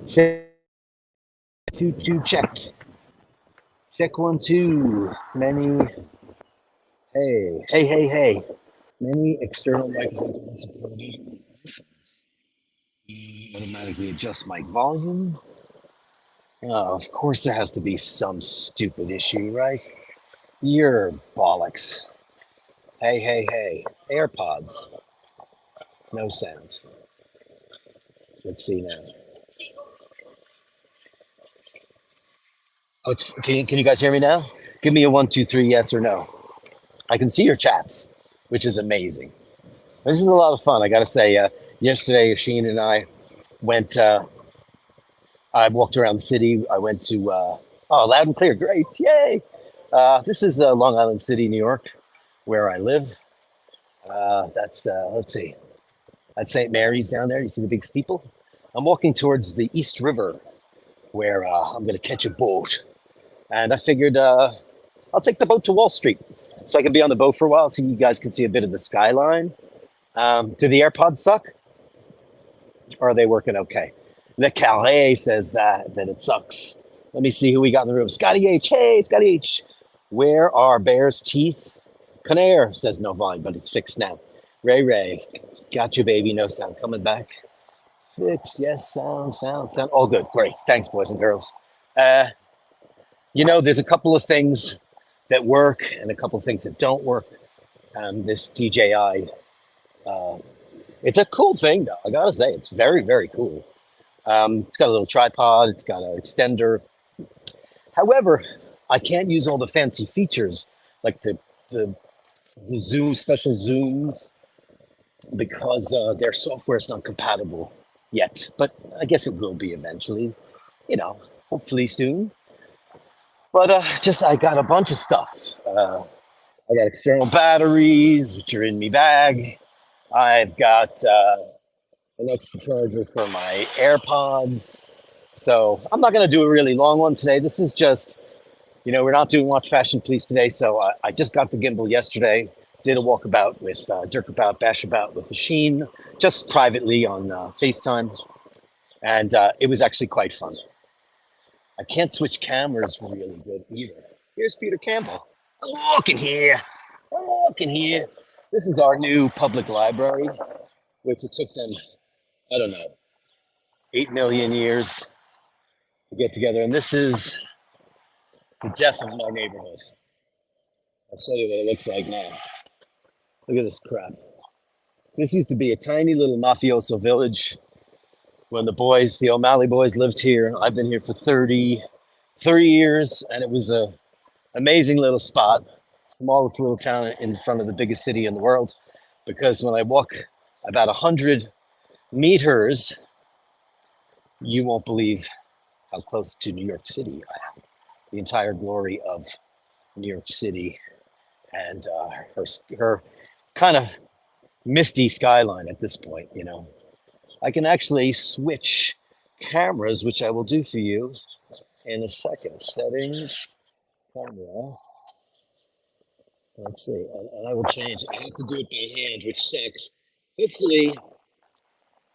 Check, two, check. Check 1, 2. Hey. Many external microphones are supported. Automatically adjust mic volume. Oh, of course, there has to be some stupid issue, right? You're bollocks. Hey. AirPods. No sound. Let's see now. Oh, can you guys hear me now? Give me a 1, 2, 3, yes or no. I can see your chats, which is amazing. This is a lot of fun. I got to say, yesterday, Sheen and I went, I walked around the city. I went to, oh, loud and clear. Great. Yay. This is Long Island City, New York, where I live. Let's see, that's St. Mary's down there. You see the big steeple? I'm walking towards the East River where I'm going to catch a boat. And I figured I'll take the boat to Wall Street so I can be on the boat for a while so you guys can see a bit of the skyline. Do the AirPods suck? Or are they working okay? The Calais says that it sucks. Let me see who we got in the room. Scotty H. Hey, Scotty H. Where are bear's teeth? Conair says no volume, but it's fixed now. Ray. Got you, baby. No sound. Coming back. Fixed. Yes, sound. All good. Great. Thanks, boys and girls. Uh, there's a couple of things that work and a couple of things that don't work. This DJI, uh, it's a cool thing, though. I gotta say, it's very, very cool. It's got a little tripod. It's got an extender. However, I can't use all the fancy features like the zoom special zooms because their software is not compatible yet. But I guess it will be eventually. Hopefully soon. But just I got a bunch of stuff. I got external batteries, which are in my bag. I've got an extra charger for my AirPods. So I'm not going to do a really long one today. This is just, we're not doing Watch Fashion Police today. So I just got the gimbal yesterday. Did a walkabout with Dirk about, bash about with the Sheen, just privately on FaceTime. And it was actually quite fun. I can't switch cameras really good either. Here's Peter Campbell. I'm walking here. This is our new public library, which it took them, I don't know, 8 million years to get together. And this is the death of my neighborhood. I'll show you what it looks like now. Look at this crap. This used to be a tiny little mafioso village when the O'Malley boys lived here. I've been here for 33 years, and it was a amazing little spot, smallest little town in front of the biggest city in the world. Because when I walk about 100 meters, you won't believe how close to New York City I am. The entire glory of New York City and her kind of misty skyline at this point. I can actually switch cameras, which I will do for you in a second. Settings, camera. Let's see, and I will change. I have to do it by hand, which sucks. Hopefully,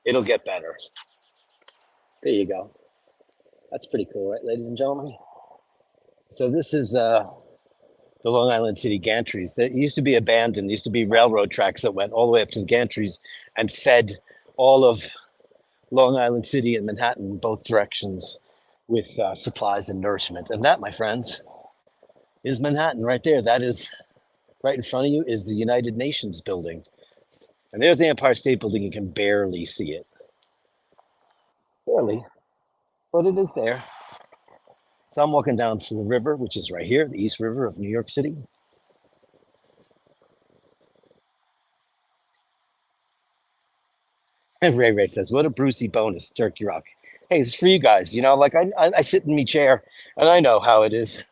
it'll get better. There you go. That's pretty cool, right, ladies and gentlemen? So this is the Long Island City gantries. That used to be abandoned. There used to be railroad tracks that went all the way up to the gantries and fed all of Long Island City and Manhattan, both directions, with supplies and nourishment. And that, my friends, is Manhattan right there. That is right in front of you is the United Nations building. And there's the Empire State Building. You can barely see it. Barely, but it is there. So I'm walking down to the river, which is right here, the East River of New York City. And Ray says, "What a Brucey bonus, Turkey Rock." Hey, it's for you guys. Like I sit in my chair, and I know how it is.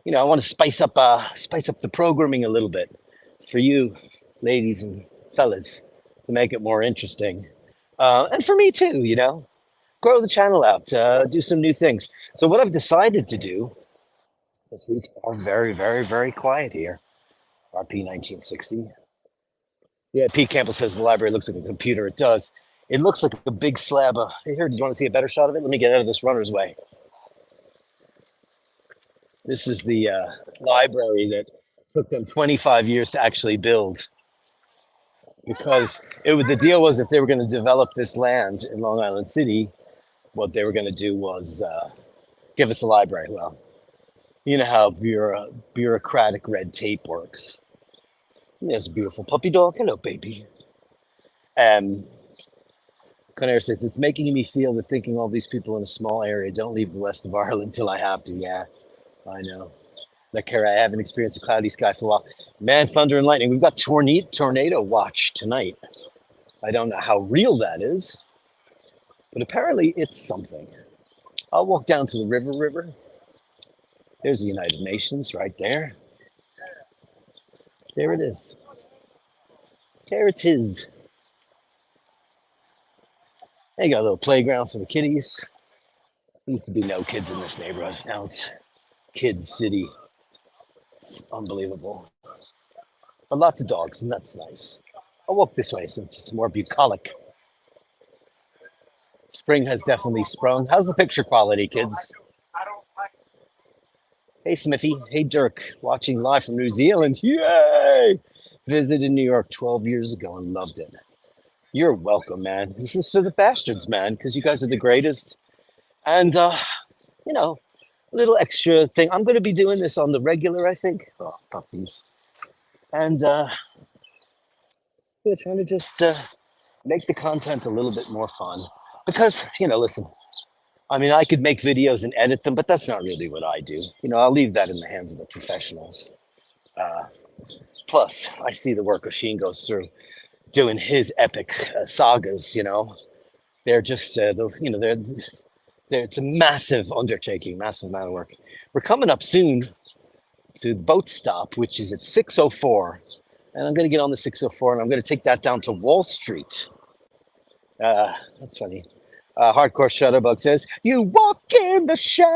I want to spice up the programming a little bit for you, ladies and fellas, to make it more interesting, and for me too. Grow the channel out, do some new things. So what I've decided to do this week are very, very, very quiet here. RP 1960. Yeah, Pete Campbell says the library looks like a computer. It does. It looks like a big slab of. Hey, here, do you want to see a better shot of it? Let me get out of this runner's way. This is the library that took them 25 years to actually build because the deal was if they were going to develop this land in Long Island City, what they were going to do was give us a library. Well, you know how bureaucratic red tape works. There's a beautiful puppy dog. Hello, baby. Um, Conair says, it's making me feel that thinking all these people in a small area don't leave the west of Ireland till I have to. Yeah, I know. Like, Kara, I haven't experienced a cloudy sky for a while. Man, thunder and lightning. We've got tornado watch tonight. I don't know how real that is, but apparently it's something. I'll walk down to the river. There's the United Nations right there. There it is. There it is. They got a little playground for the kiddies. There used to be no kids in this neighborhood. Now it's Kid City. It's unbelievable. But lots of dogs, and that's nice. I'll walk this way since it's more bucolic. Spring has definitely sprung. How's the picture quality, kids? Hey, Smithy. Hey, Dirk. Watching live from New Zealand. Yay! Visited New York 12 years ago and loved it. You're welcome, man. This is for the bastards, man, because you guys are the greatest. And, you know, a little extra thing. I'm going to be doing this on the regular, I think. Oh, puppies. And we're trying to just make the content a little bit more fun. Because, listen, I mean, I could make videos and edit them, but that's not really what I do. I'll leave that in the hands of the professionals. Plus, I see the work Oshin goes through doing his epic sagas. They're just, it's a massive undertaking, massive amount of work. We're coming up soon to the boat stop, which is at 6:04. And I'm going to get on the 6:04 and I'm going to take that down to Wall Street. That's funny. Hardcore Shutterbug says, you walk in the shadows.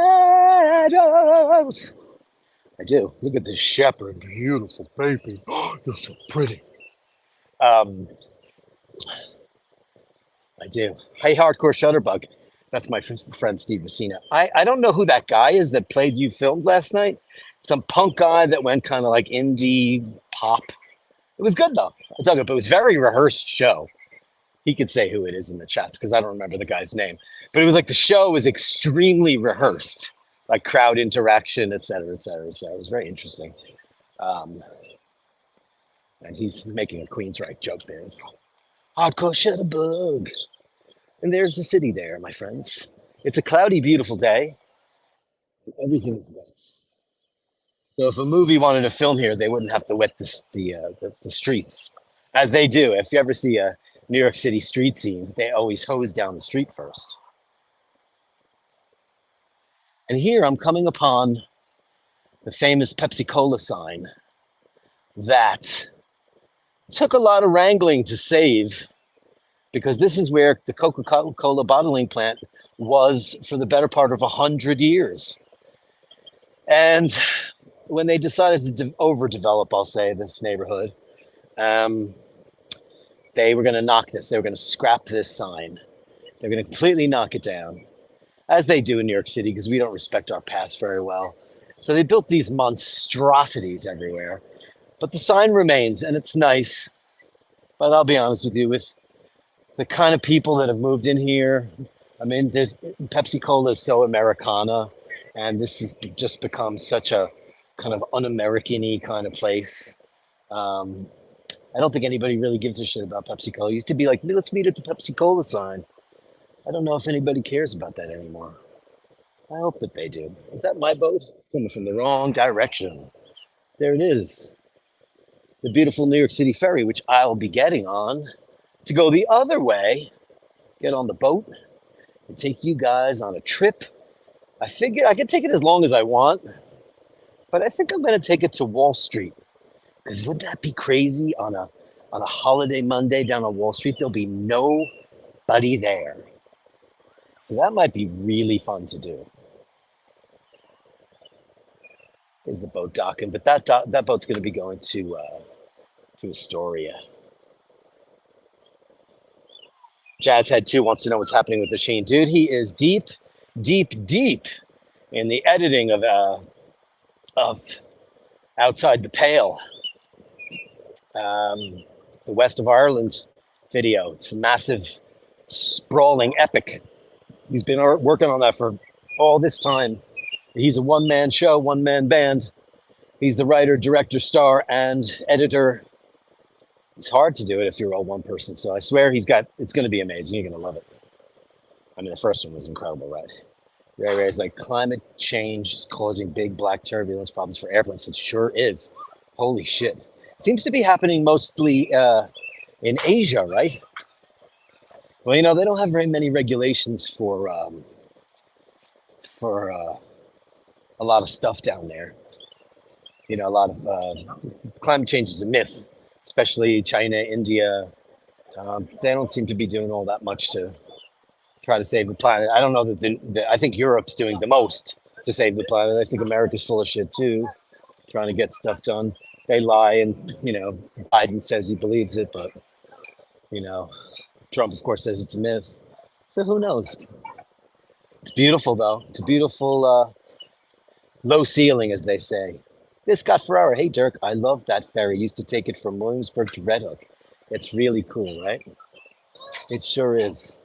I do. Look at this shepherd. Beautiful baby. You're so pretty. I do. Hey, Hardcore Shutterbug. That's my friend Steve Messina. I don't know who that guy is that played you filmed last night. Some punk guy that went kind of like indie pop. It was good, though. I dug it, but it was a very rehearsed show. He could say who it is in the chats because I don't remember the guy's name. But it was like the show was extremely rehearsed, like crowd interaction, et cetera, et cetera, et cetera. It was very interesting. And he's making a Queensryche joke there. Hardcore Shutterbug. And there's the city there, my friends. It's a cloudy, beautiful day. Everything's wet. So if a movie wanted to film here, they wouldn't have to wet the streets, as they do. If you ever see a New York City street scene, they always hose down the street first. And here I'm coming upon the famous Pepsi Cola sign that took a lot of wrangling to save, because this is where the Coca-Cola bottling plant was for the better part of 100 years. And when they decided to overdevelop, I'll say, this neighborhood, they were going to knock this. They were going to scrap this sign. They're going to completely knock it down, as they do in New York City, because we don't respect our past very well. So they built these monstrosities everywhere. But the sign remains, and it's nice. But I'll be honest with you, with the kind of people that have moved in here, I mean, Pepsi Cola is so Americana, and this has just become such a kind of un-American-y kind of place. I don't think anybody really gives a shit about Pepsi Cola. It used to be like, let's meet at the Pepsi Cola sign. I don't know if anybody cares about that anymore. I hope that they do. Is that my boat? Coming from the wrong direction. There it is. The beautiful New York City ferry, which I'll be getting on to go the other way, get on the boat, and take you guys on a trip. I figure I can take it as long as I want, but I think I'm going to take it to Wall Street. Because wouldn't that be crazy on a holiday Monday down on Wall Street? There'll be nobody there. So that might be really fun to do. There's the boat docking, but that boat's going to be going to Astoria. Jazzhead 2 wants to know what's happening with the Sheen. Dude, he is deep, deep in the editing of Outside the Pale, the West of Ireland video. It's a massive, sprawling epic. He's been working on that for all this time. He's a one-man show, one-man band. He's the writer, director, star, and editor. It's hard to do it if you're all one person. So I swear it's going to be amazing. You're going to love it. I mean, the first one was incredible, right? Ray Ray's like, climate change is causing big black turbulence problems for airplanes. It sure is. Holy shit. It seems to be happening mostly in Asia, right? Well, you know, they don't have very many regulations for a lot of stuff down there. You know, a lot of climate change is a myth, especially China, India. They don't seem to be doing all that much to try to save the planet. I don't know that I think Europe's doing the most to save the planet. I think America's full of shit too, trying to get stuff done. They lie, and you know, Biden says he believes it, but you know, Trump of course says it's a myth. So who knows? It's beautiful though. It's a beautiful low ceiling, as they say. This Scott Ferrara. Hey Dirk, I love that ferry. Used to take it from Williamsburg to Red Hook. It's really cool, right? It sure is.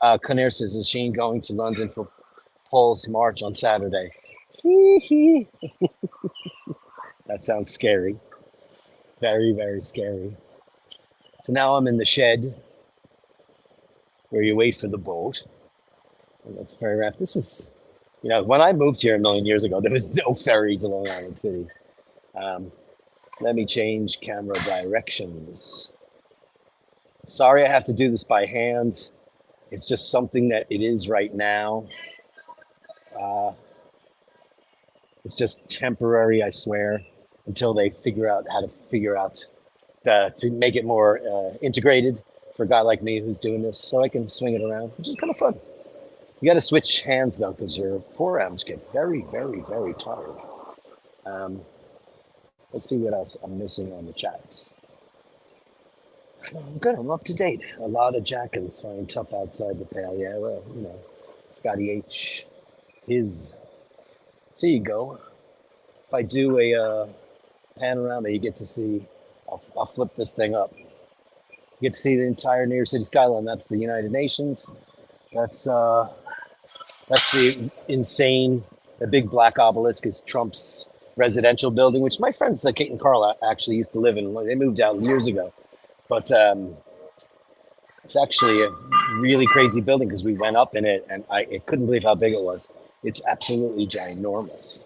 Conair says, is Sheen going to London for Paul's March on Saturday? That sounds scary. Very, very scary. So now I'm in the shed where you wait for the boat. And that's very rough. This is, you know, when I moved here a million years ago, there was no ferry to Long Island City. Let me change camera directions. Sorry, I have to do this by hand. It's just something that it is right now. It's just temporary, I swear, until they figure out how to to make it more integrated for a guy like me who's doing this, so I can swing it around, which is kind of fun. You got to switch hands though, because your forearms get very, very, very tired. Let's see what else I'm missing on the chats. I'm good. I'm up to date. A lot of Jackins find tough outside the pale. Yeah, well, you know, Scotty H. His. So you go. If I do a panorama, you get to see. I'll flip this thing up. You get to see the entire New York City skyline. That's the United Nations. That's the insane. The big black obelisk is Trump's residential building, which my friends Kate and Carl actually used to live in. They moved out years ago. But it's actually a really crazy building because we went up in it and I couldn't believe how big it was. It's absolutely ginormous.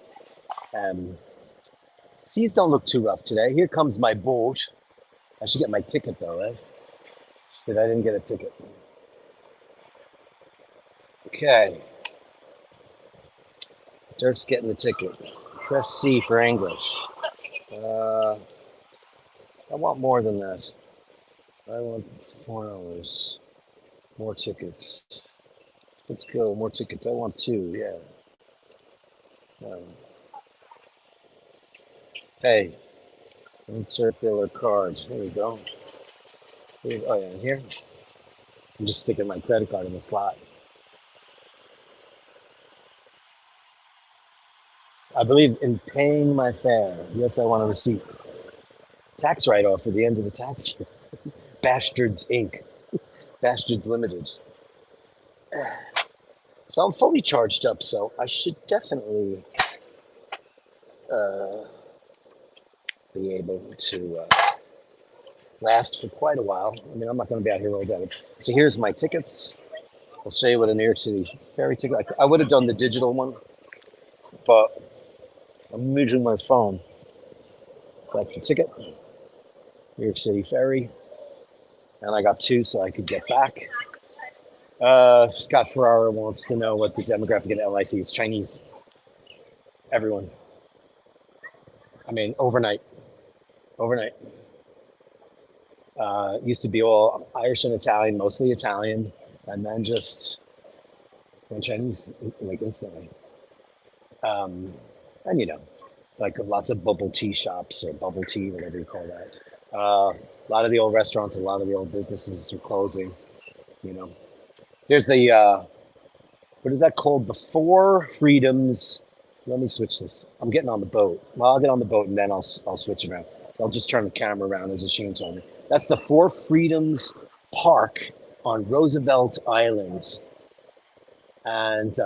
Seas don't look too rough today. Here comes my boat. I should get my ticket though, right? Shit, I didn't get a ticket. Okay. Dirk's getting the ticket. Press C for English. I want more than that. I want $4. More tickets. Let's go. More tickets. I want 2. Yeah. Hey. Circular card. Here we go. Oh yeah, here. I'm just sticking my credit card in the slot. I believe in paying my fare. Yes, I want a receipt. Tax write-off for the end of the tax year. Bastards Inc. Bastards Limited. So I'm fully charged up, so I should definitely be able to last for quite a while. I mean, I'm not going to be out here all day. So here's my tickets. I'll show you what a New York City ferry ticket. I would have done the digital one, but I'm using my phone. That's the ticket. New York City ferry. And I got 2 so I could get back. Scott Ferrara wants to know what the demographic at LIC is. Chinese. Everyone. I mean, overnight. Used to be all Irish and Italian, mostly Italian, and then just went Chinese like instantly. And you know, like lots of bubble tea shops or bubble tea, whatever you call that. A lot of the old restaurants, a lot of the old businesses are closing. You know, there's the what is that called? The Four Freedoms. Let me switch this. I'm getting on the boat. Well, I'll get on the boat and then I'll switch around. So I'll just turn the camera around as Asheen told me. That's the Four Freedoms Park on Roosevelt Island, and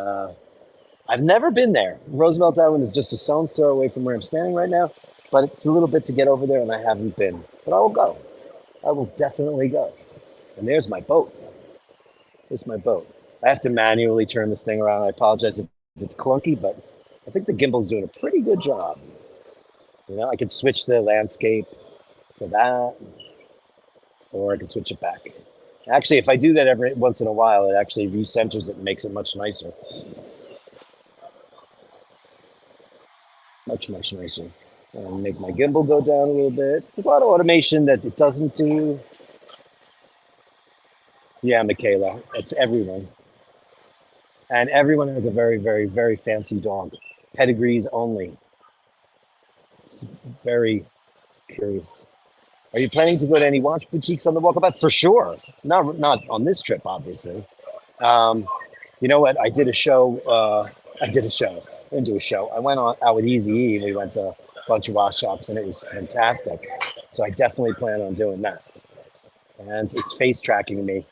I've never been there. Roosevelt Island is just a stone's throw away from where I'm standing right now, but it's a little bit to get over there, and I haven't been. But I will go. I will definitely go. And there's my boat. This is my boat. I have to manually turn this thing around. I apologize if it's clunky, but I think the gimbal's doing a pretty good job. You know, I could switch the landscape to that, or I could switch it back. Actually, if I do that every once in a while, it actually recenters it and makes it much nicer. Much nicer. And make my gimbal go down a little bit. There's a lot of automation that it doesn't do. Yeah, Michaela, it's everyone. And everyone has a very, very, very fancy dog. Pedigrees only. It's very curious. Are you planning to go to any watch boutiques on the walkabout? For sure. Not on this trip, obviously. You know what? I did a show. I didn't do a show. I went out with Easy E and we went to a bunch of watch shops and it was fantastic. So I definitely plan on doing that. And it's face tracking me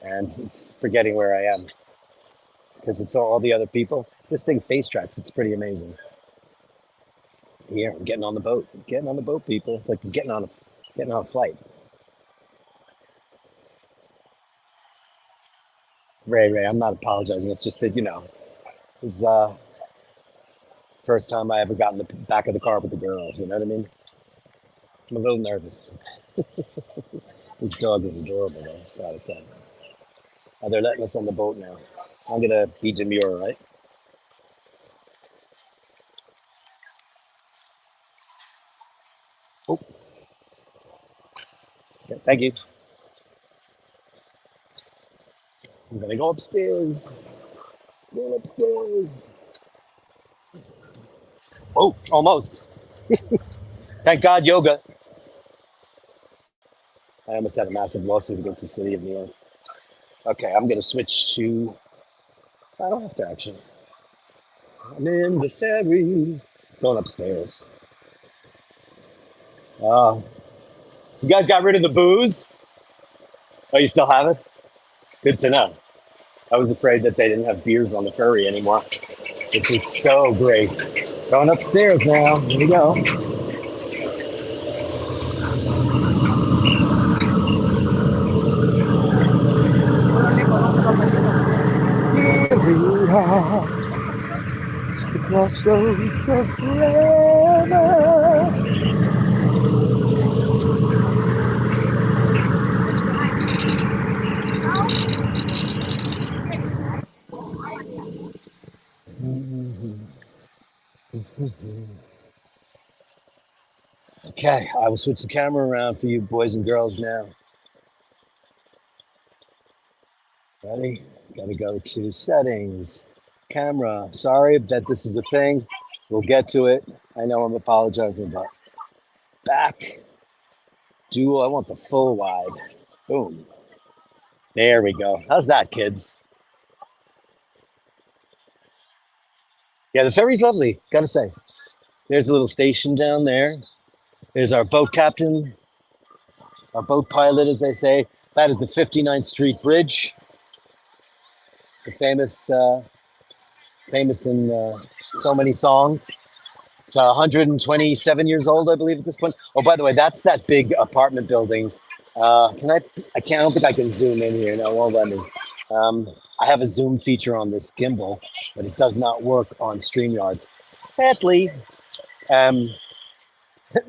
and it's forgetting where I am because it's all the other people. This thing face tracks. It's pretty amazing. Here, I'm getting on the boat. Getting on the boat, people. It's like getting on a flight. Ray, I'm not apologizing. It's just that, this is first time I ever got in the back of the car with the girls. You know what I mean? I'm a little nervous. This dog is adorable, though. Gotta say. Oh, they're letting us on the boat now. I'm gonna be demure, right? Oh, yeah, thank you. I'm gonna go upstairs. Going upstairs. Oh, almost. Thank God, yoga. I almost had a massive lawsuit against the city of New York. Okay, I'm gonna switch to. I don't have to actually. I'm in the ferry. Going upstairs. Uh, you guys got rid of the booze? Oh, you still have it? Good to know. I was afraid that they didn't have beers on the ferry anymore, which is so great. Going upstairs now. Here we go. Here we are, the crossroads of forever. Okay, I will switch the camera around for you boys and girls now. Ready? Gotta go to settings, camera. Sorry that this is a thing. We'll get to it. I know I'm apologizing, but back. Dual, I want the full wide. Boom. There we go. How's that, kids? Yeah, the ferry's lovely, gotta say. There's a little station down there. There's our boat captain, our boat pilot, as they say. That is the 59th Street Bridge, the famous in so many songs. It's 127 years old, I believe, at this point. Oh, by the way, that's that big apartment building. Can I? I can't. I don't think I can zoom in here. No, it won't let me. I have a zoom feature on this gimbal, but it does not work on StreamYard. Sadly,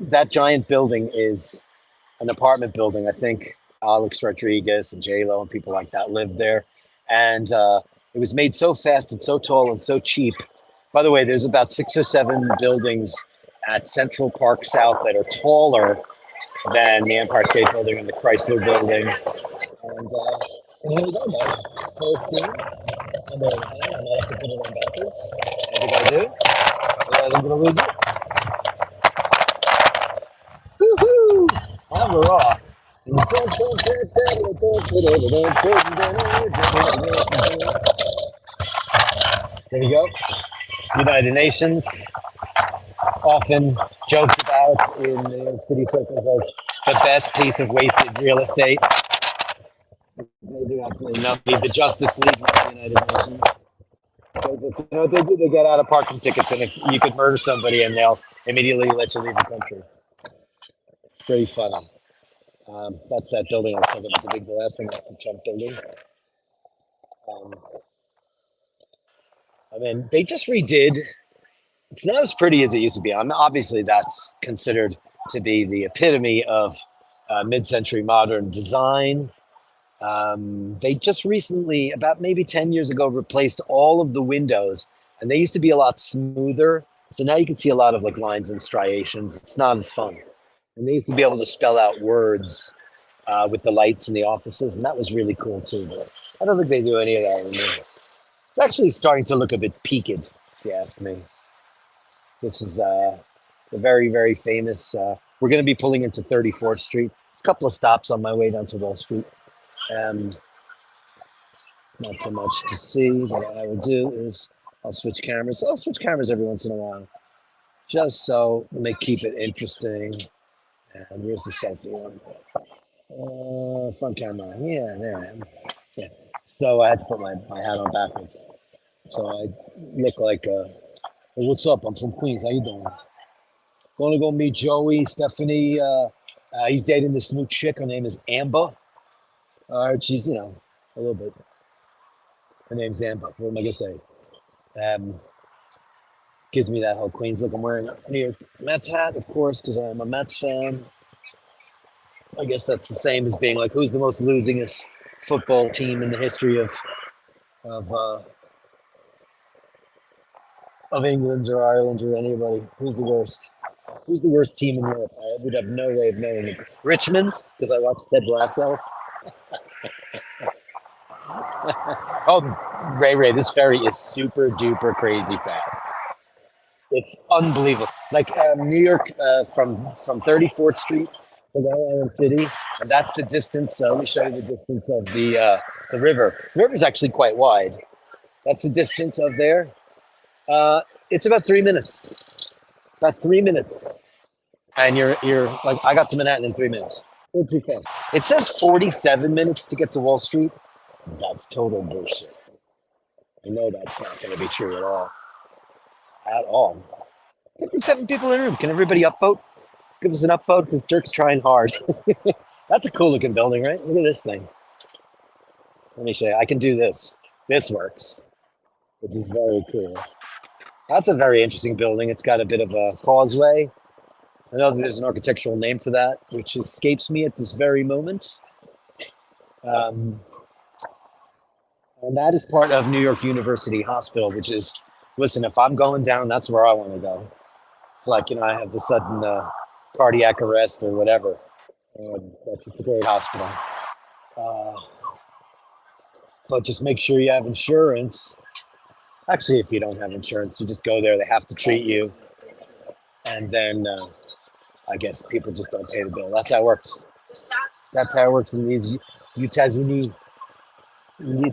that giant building is an apartment building. I think Alex Rodriguez and J-Lo and people like that lived there. And it was made so fast and so tall and so cheap. By the way, there's about 6 or 7 buildings at Central Park South that are taller than the Empire State Building and the Chrysler Building. And here we go, guys. Full steam. I'm going high. I might have to put it on backwards. I think I do. Otherwise, I'm going to lose it. Woohoo! cover off. There we go. United Nations often jokes about in New York City circles as the best piece of wasted real estate. They do absolutely nothing. The Justice League of the United Nations. You know what they do? They get out of parking tickets, and if you could murder somebody, and they'll immediately let you leave the country. It's pretty funny. That's that building I was talking about, the big glass thing. That's the Trump building. Um, I mean, they just redid. It's not as pretty as it used to be. Obviously, that's considered to be the epitome of mid-century modern design. They just recently, about maybe 10 years ago, replaced all of the windows, and they used to be a lot smoother. So now you can see a lot of like lines and striations. It's not as fun. And they used to be able to spell out words with the lights in the offices, and that was really cool too. But I don't think they do any of that anymore. It's actually starting to look a bit peaked, if you ask me. This is a very, very famous. We're going to be pulling into 34th Street. It's a couple of stops on my way down to Wall Street. Not so much to see. What I will do is I'll switch cameras. I'll switch cameras every once in a while, just so they keep it interesting. And where's the selfie one? Front camera. Yeah, there I am. Yeah. So I had to put my hat on backwards. So I look like, hey, what's up? I'm from Queens. How you doing? Going to go meet Joey, Stephanie. He's dating this new chick. Her name is Amber. She's, a little bit. Her name's Amber. What am I going to say? Gives me that whole Queens look. I'm wearing a New York Mets hat, of course, because I'm a Mets fan. I guess that's the same as being like, who's the most losingest football team in the history of England or Ireland or anybody? Who's the worst? Who's the worst team in Europe? I would have no way of knowing it. Richmond, because I watched Ted Lasso. Oh, Ray, this ferry is super duper crazy fast. It's unbelievable. Like New York from 34th Street to Long Island City, and that's the distance. Let me show you the distance of the river. The river's actually quite wide. That's the distance of there. It's about 3 minutes. About 3 minutes, and you're like, I got to Manhattan in 3 minutes. It's too fast. It says 47 minutes to get to Wall Street. That's total bullshit. I know that's not going to be true at all. At all. 57 people in the room. Can everybody upvote? Give us an upvote because Dirk's trying hard. That's a cool looking building, right? Look at this thing. Let me show you. I can do this. This works, which is very cool. That's a very interesting building. It's got a bit of a causeway. I know that there's an architectural name for that, which escapes me at this very moment. And that is part of New York University Hospital, which is, listen, if I'm going down, that's where I want to go. Like, I have the sudden cardiac arrest or whatever. It's a great hospital. But just make sure you have insurance. Actually, if you don't have insurance, you just go there. They have to treat you. And then I guess people just don't pay the bill. That's how it works. That's how it works in these États-Unis. Who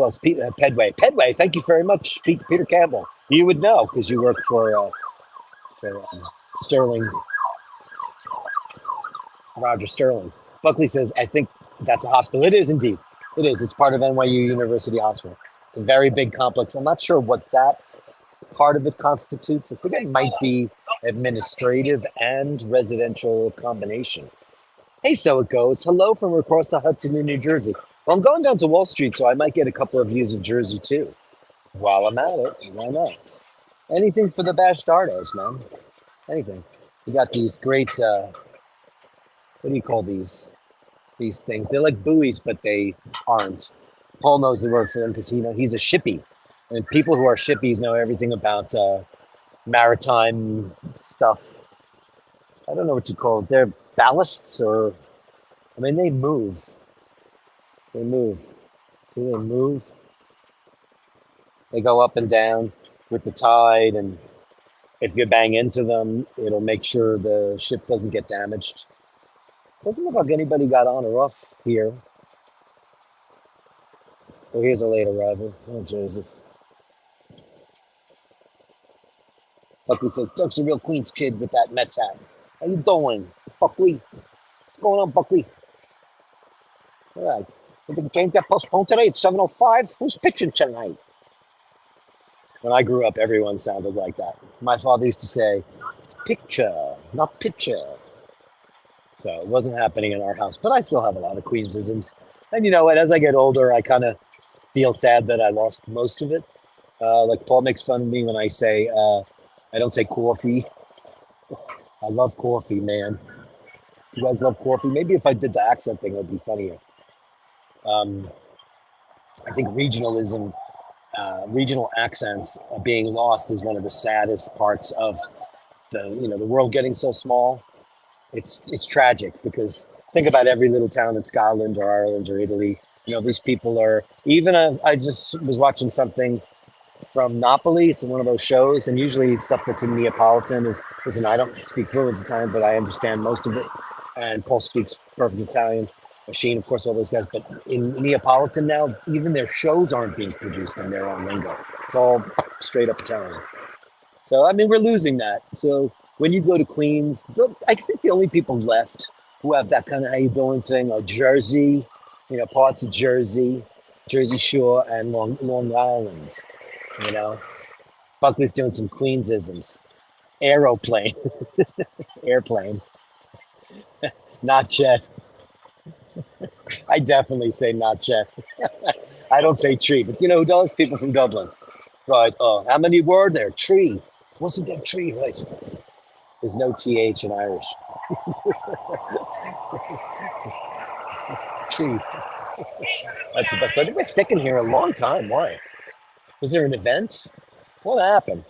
else? Pedway. Pedway, thank you very much, Peter Campbell. You would know because you work for Sterling. Roger Sterling. Buckley says, I think that's a hospital. It is indeed. It is. It's part of NYU University Hospital. It's a very big complex. I'm not sure what that part of it constitutes. I think it might be administrative and residential combination. Hey, so it goes. Hello from across the Hudson in New Jersey. Well, I'm going down to Wall Street, so I might get a couple of views of Jersey too. While I'm at it, why not? Anything for the bastardos, man. Anything. We got these great, what do you call these things? They're like buoys, but they aren't. Paul knows the word for them because he's a shippy. And people who are shippies know everything about maritime stuff. I don't know what you call it. They're ballasts they move. They move. See, they move. They go up and down with the tide, and If you bang into them, it'll make sure the ship doesn't get damaged. Doesn't look like anybody got on or off here. Oh, here's a late arrival. Oh, Jesus. Buckley says, Dirk's a real Queens kid with that Mets hat. How you doing, Buckley? What's going on, Buckley? All right. The game got postponed today at 7:05. Who's pitching tonight? When I grew up, everyone sounded like that. My father used to say, picture, not picture. So it wasn't happening in our house, but I still have a lot of Queensisms. And you know what? As I get older, I kind of feel sad that I lost most of it. Like Paul makes fun of me when I say, I don't say coffee. I love coffee, man. You guys love coffee? Maybe if I did the accent thing, it would be funnier. I think regionalism, regional accents being lost is one of the saddest parts of the world getting so small. It's tragic because think about every little town in Scotland or Ireland or Italy. These people are even. I just was watching something from Napoli, so one of those shows, and usually stuff that's in Neapolitan is. Listen, I don't speak fluent Italian, but I understand most of it, and Paul speaks perfect Italian. Shane, of course, all those guys. But in Neapolitan now, even their shows aren't being produced in their own lingo. It's all straight up Italian. So, I mean, we're losing that. So when you go to Queens, I think the only people left who have that kind of how you doing thing are Jersey, parts of Jersey, Jersey Shore, and Long Island. Buckley's doing some Queensisms. Aeroplane, airplane, not jet. I definitely say not jet. I don't say tree, but you know who does? People from Dublin. Right. Oh, how many were there? Tree. Wasn't there tree? Right. There's no TH in Irish. Tree. That's the best. But we're sticking here a long time. Why? Was there an event? What happened?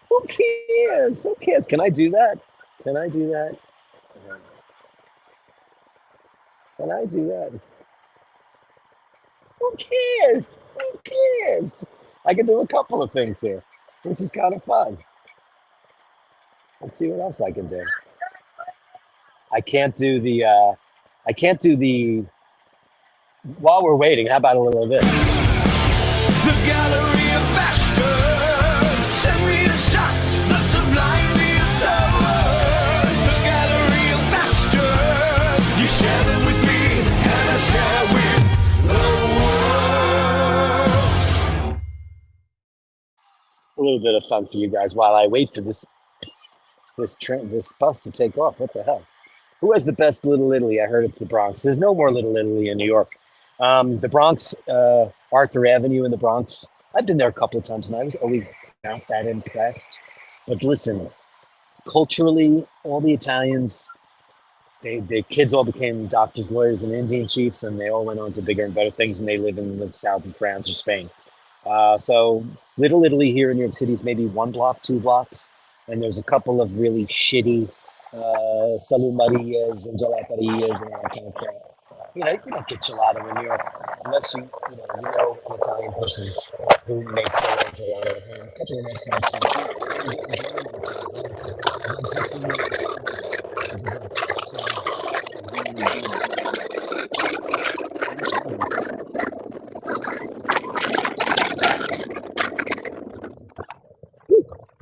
Who cares? Who cares? Can I do that? Can I do that? Can I do that? Who cares? Who cares? I can do a couple of things here, which is kind of fun. Let's see what else I can do. I can't do the. While we're waiting, how about a little of this? The gallery of masters, send me the shots, the sublime, the absurd. The gallery of masters, you share them with me, and I share with the world. A little bit of fun for you guys while I wait for this bus to take off. What the hell? Who has the best Little Italy? I heard it's the Bronx. There's no more Little Italy in New York. The Bronx, Arthur Avenue in the Bronx. I've been there a couple of times, and I was always not that impressed. But listen, culturally, all the Italians, their kids all became doctors, lawyers, and Indian chiefs, and they all went on to bigger and better things, and they live in the south of France or Spain. So Little Italy here in New York City is maybe 1 block, 2 blocks, and there's a couple of really shitty Salumarias and Gelaterias and all that kind of crap. You don't get gelato in New York unless you know an Italian person who makes their own gelato at home. A couple of restaurants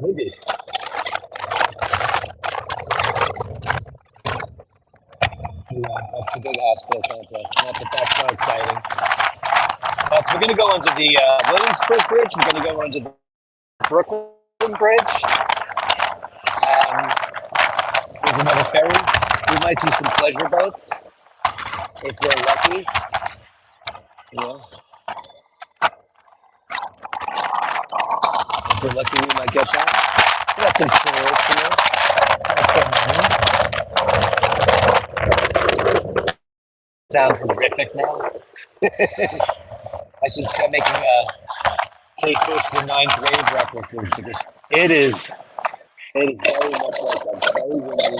Maybe. That's the big hospital complex. Not that that's so exciting. But we're going to go under the Williamsburg Bridge. We're going to go under the Brooklyn Bridge. There's another ferry. We might see some pleasure boats if we're lucky. If we're lucky, we might get that. We got some tourists here. That's so nice. Sounds horrific now. I should start making Kate Fish the 9th Wave references because it is very much like I'm very windy.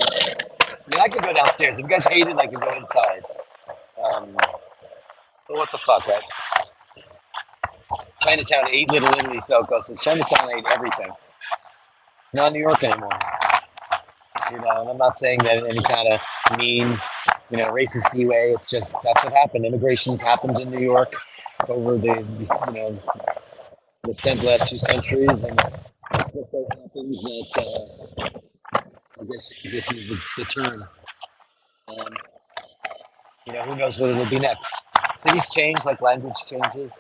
I mean, I could go downstairs. If you guys hate it, I can go inside. But what the fuck, right? Chinatown ate Little Italy, Soko says Chinatown ate everything. It's not New York anymore. And I'm not saying that in any kind of mean, racist way. It's just that's what happened. Immigration's happened in New York over the last 2 centuries, and it just so happens that I guess this is the turn. Um, who knows what it'll be next? Cities change, like language changes.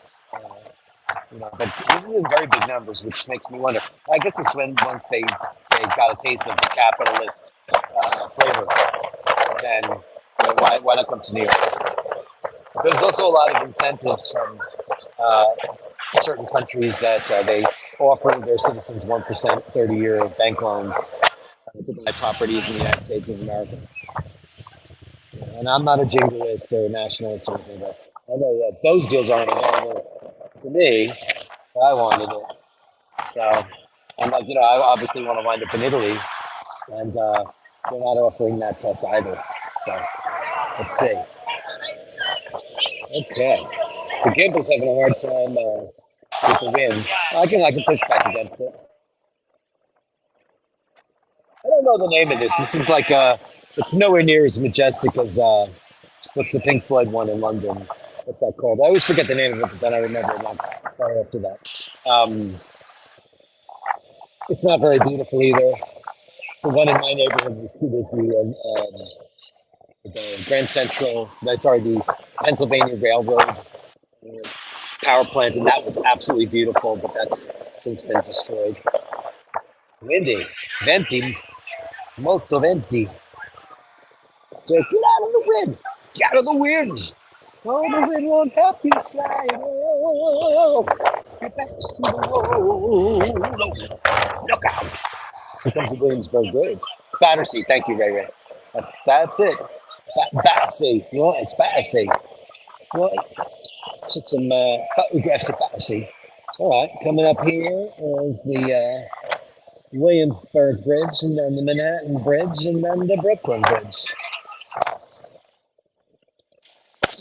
But this is in very big numbers, which makes me wonder. I guess it's once they got a taste of the capitalist flavor, then why not come to New York? There's also a lot of incentives from certain countries that they offer their citizens 1% 30-year bank loans to buy properties in the United States of America. And I'm not a jingoist or a nationalist or anything, but I know that those deals aren't available to me. But I wanted it. So I'm like, I obviously want to wind up in Italy, and they're not offering that to us either. So let's see. Okay. The gimble's having a hard time with the wind. I can push back against it. I don't know the name of this. This is like it's nowhere near as majestic as what's the Pink Floyd one in London? What's that called? I always forget the name of it, but then I remember it not far after that. It's not very beautiful either. The one in my neighborhood was the Grand Central, the Pennsylvania Railroad power plant, and that was absolutely beautiful, but that's since been destroyed. Windy, venti, molto venti. So get out of the wind! Get out of the wind! Oh, the wind won't help you slide. Oh, get back to the road. Look out! Here comes the Williamsburg Bridge. Battersea, thank you, Ray Ray. That's it. Battersea. It's Battersea. What? Took some photographs of Battersea. All right, coming up here is the Williamsburg Bridge, and then the Manhattan Bridge, and then the Brooklyn Bridge.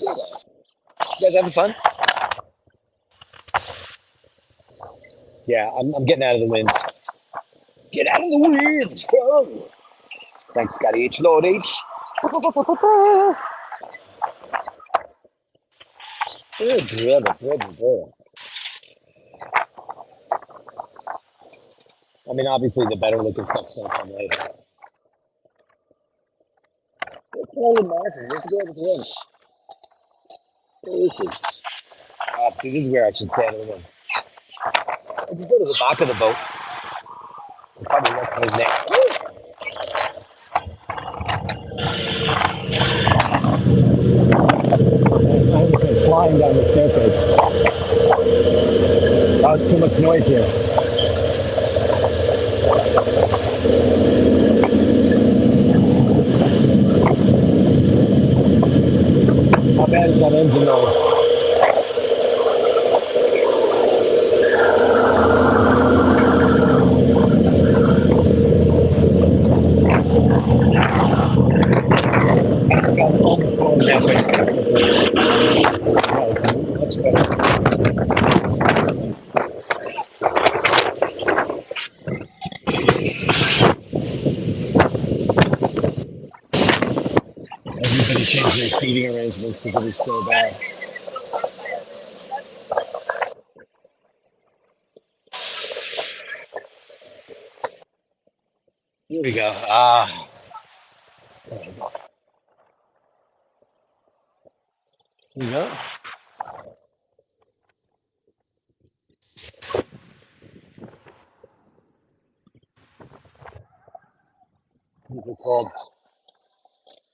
You guys having fun? Yeah, I'm getting out of the wind. Get out of the wind! Oh. Thanks, Scotty H. Lord H. Good brother. I mean, obviously, the better looking stuff's gonna come later. What's wrong with Martin? Let's go to the lunch. Where is she? See, this is where I should stay out of the wind. I can go to the back of the boat. I'm probably less than there. I was flying down the staircase. Oh, it's too much noise here. How bad is that engine noise? It's got almost going down right. Oh, it's much better. Everybody changed their seating arrangements because it was so bad. Here we go. There we go. Here we go. These are called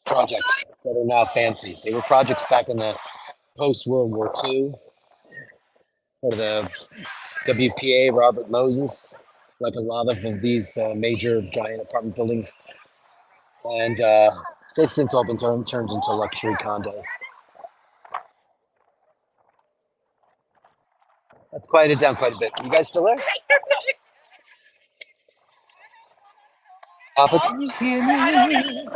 projects that are now fancy. They were projects back in the post-World War II, or the WPA, Robert Moses, like a lot of these major giant apartment buildings. And they've since all been turned into luxury condos. That's quieted down quite a bit. You guys still there? Papa, can you hear me?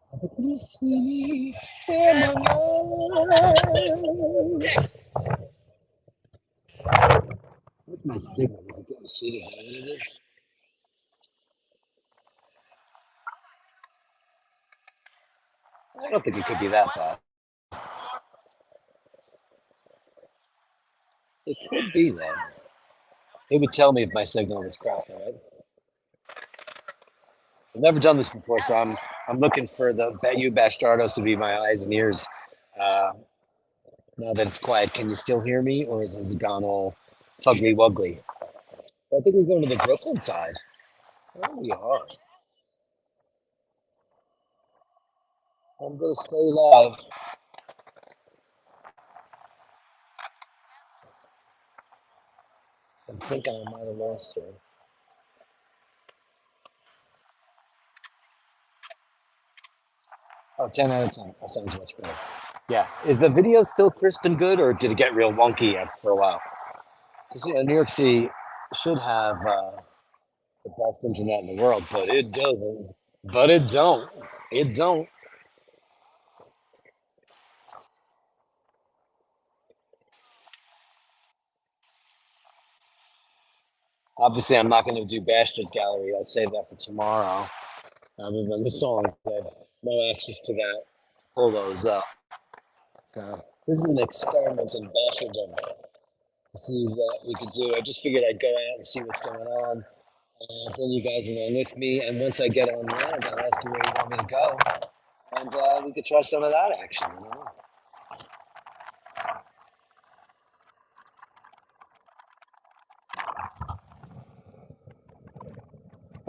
Papa, can you see me? In my mind. What's my signal? Is it getting shit? Is that what it is? I don't think it could be that bad. It could be though. It would tell me if my signal was crappy, right? I've never done this before, so I'm looking for the you bastardos to be my eyes and ears. Uh, now that it's quiet, can you still hear me, or has it gone all fugly wugly? I think we're going to the Brooklyn side. Oh, we are. I'm gonna stay live. I think I might have lost her. Oh, 10 out of 10. That sounds much better. Yeah. Is the video still crisp and good, or did it get real wonky for a while? Because New York City should have the best internet in the world, but it doesn't. But it don't. It don't. Obviously, I'm not going to do Bastard's Gallery. I'll save that for tomorrow. Other than the songs, I have no access to that. Pull those up. This is an experiment in Bastardom to see what we could do. I just figured I'd go out and see what's going on. Bring you guys along with me. And once I get on land, I'll ask you where you want me to go. And we could try some of that action, you know?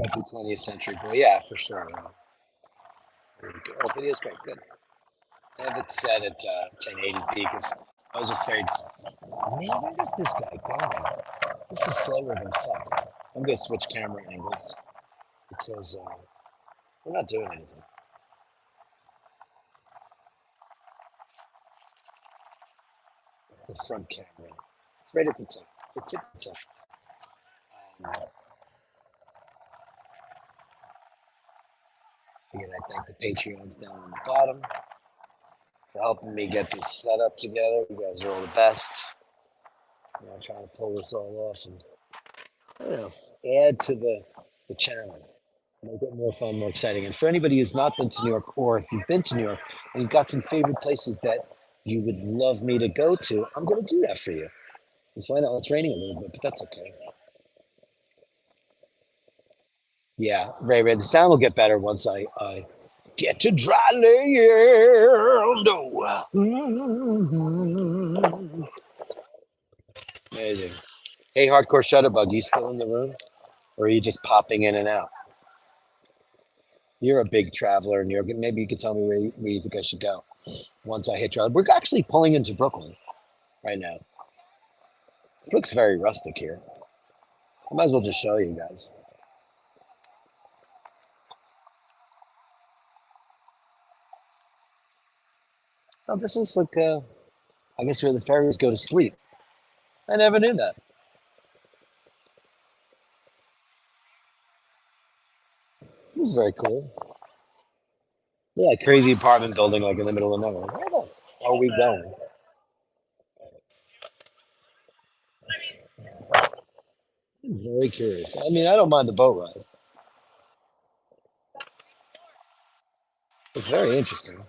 Back to 20th century. But yeah, for sure. Oh, video's great. Good. I have it set at 1080p because I was afraid, man, where is this guy going? This is slower than fuck. I'm going to switch camera angles because we're not doing anything. It's the front camera. It's right at the top. The tip of the top. Um, Figured I'd thank the Patreons down on the bottom for helping me get this set up together. You guys are all the best. You know, trying to pull this all off and I don't know, add to the channel, make it more fun, more exciting. And for anybody who's not been to New York, or if you've been to New York and you've got some favorite places that you would love me to go to, I'm going to do that for you. It's fine. It's raining a little bit, but that's okay. Yeah, Ray, the sound will get better once I get to dry land. Oh. Amazing. Hey, Hardcore Shutterbug, you still in the room? Or are you just popping in and out? You're a big traveler, and maybe you could tell me where you think I should go once I hit travel. We're actually pulling into Brooklyn right now. It looks very rustic here. I might as well just show you guys. Oh, this is like, I guess where the ferries go to sleep. I never knew that. This is very cool. Yeah, crazy apartment building like in the middle of nowhere. Where the f- are we going? I'm very curious. I mean, I don't mind the boat ride. It's very interesting.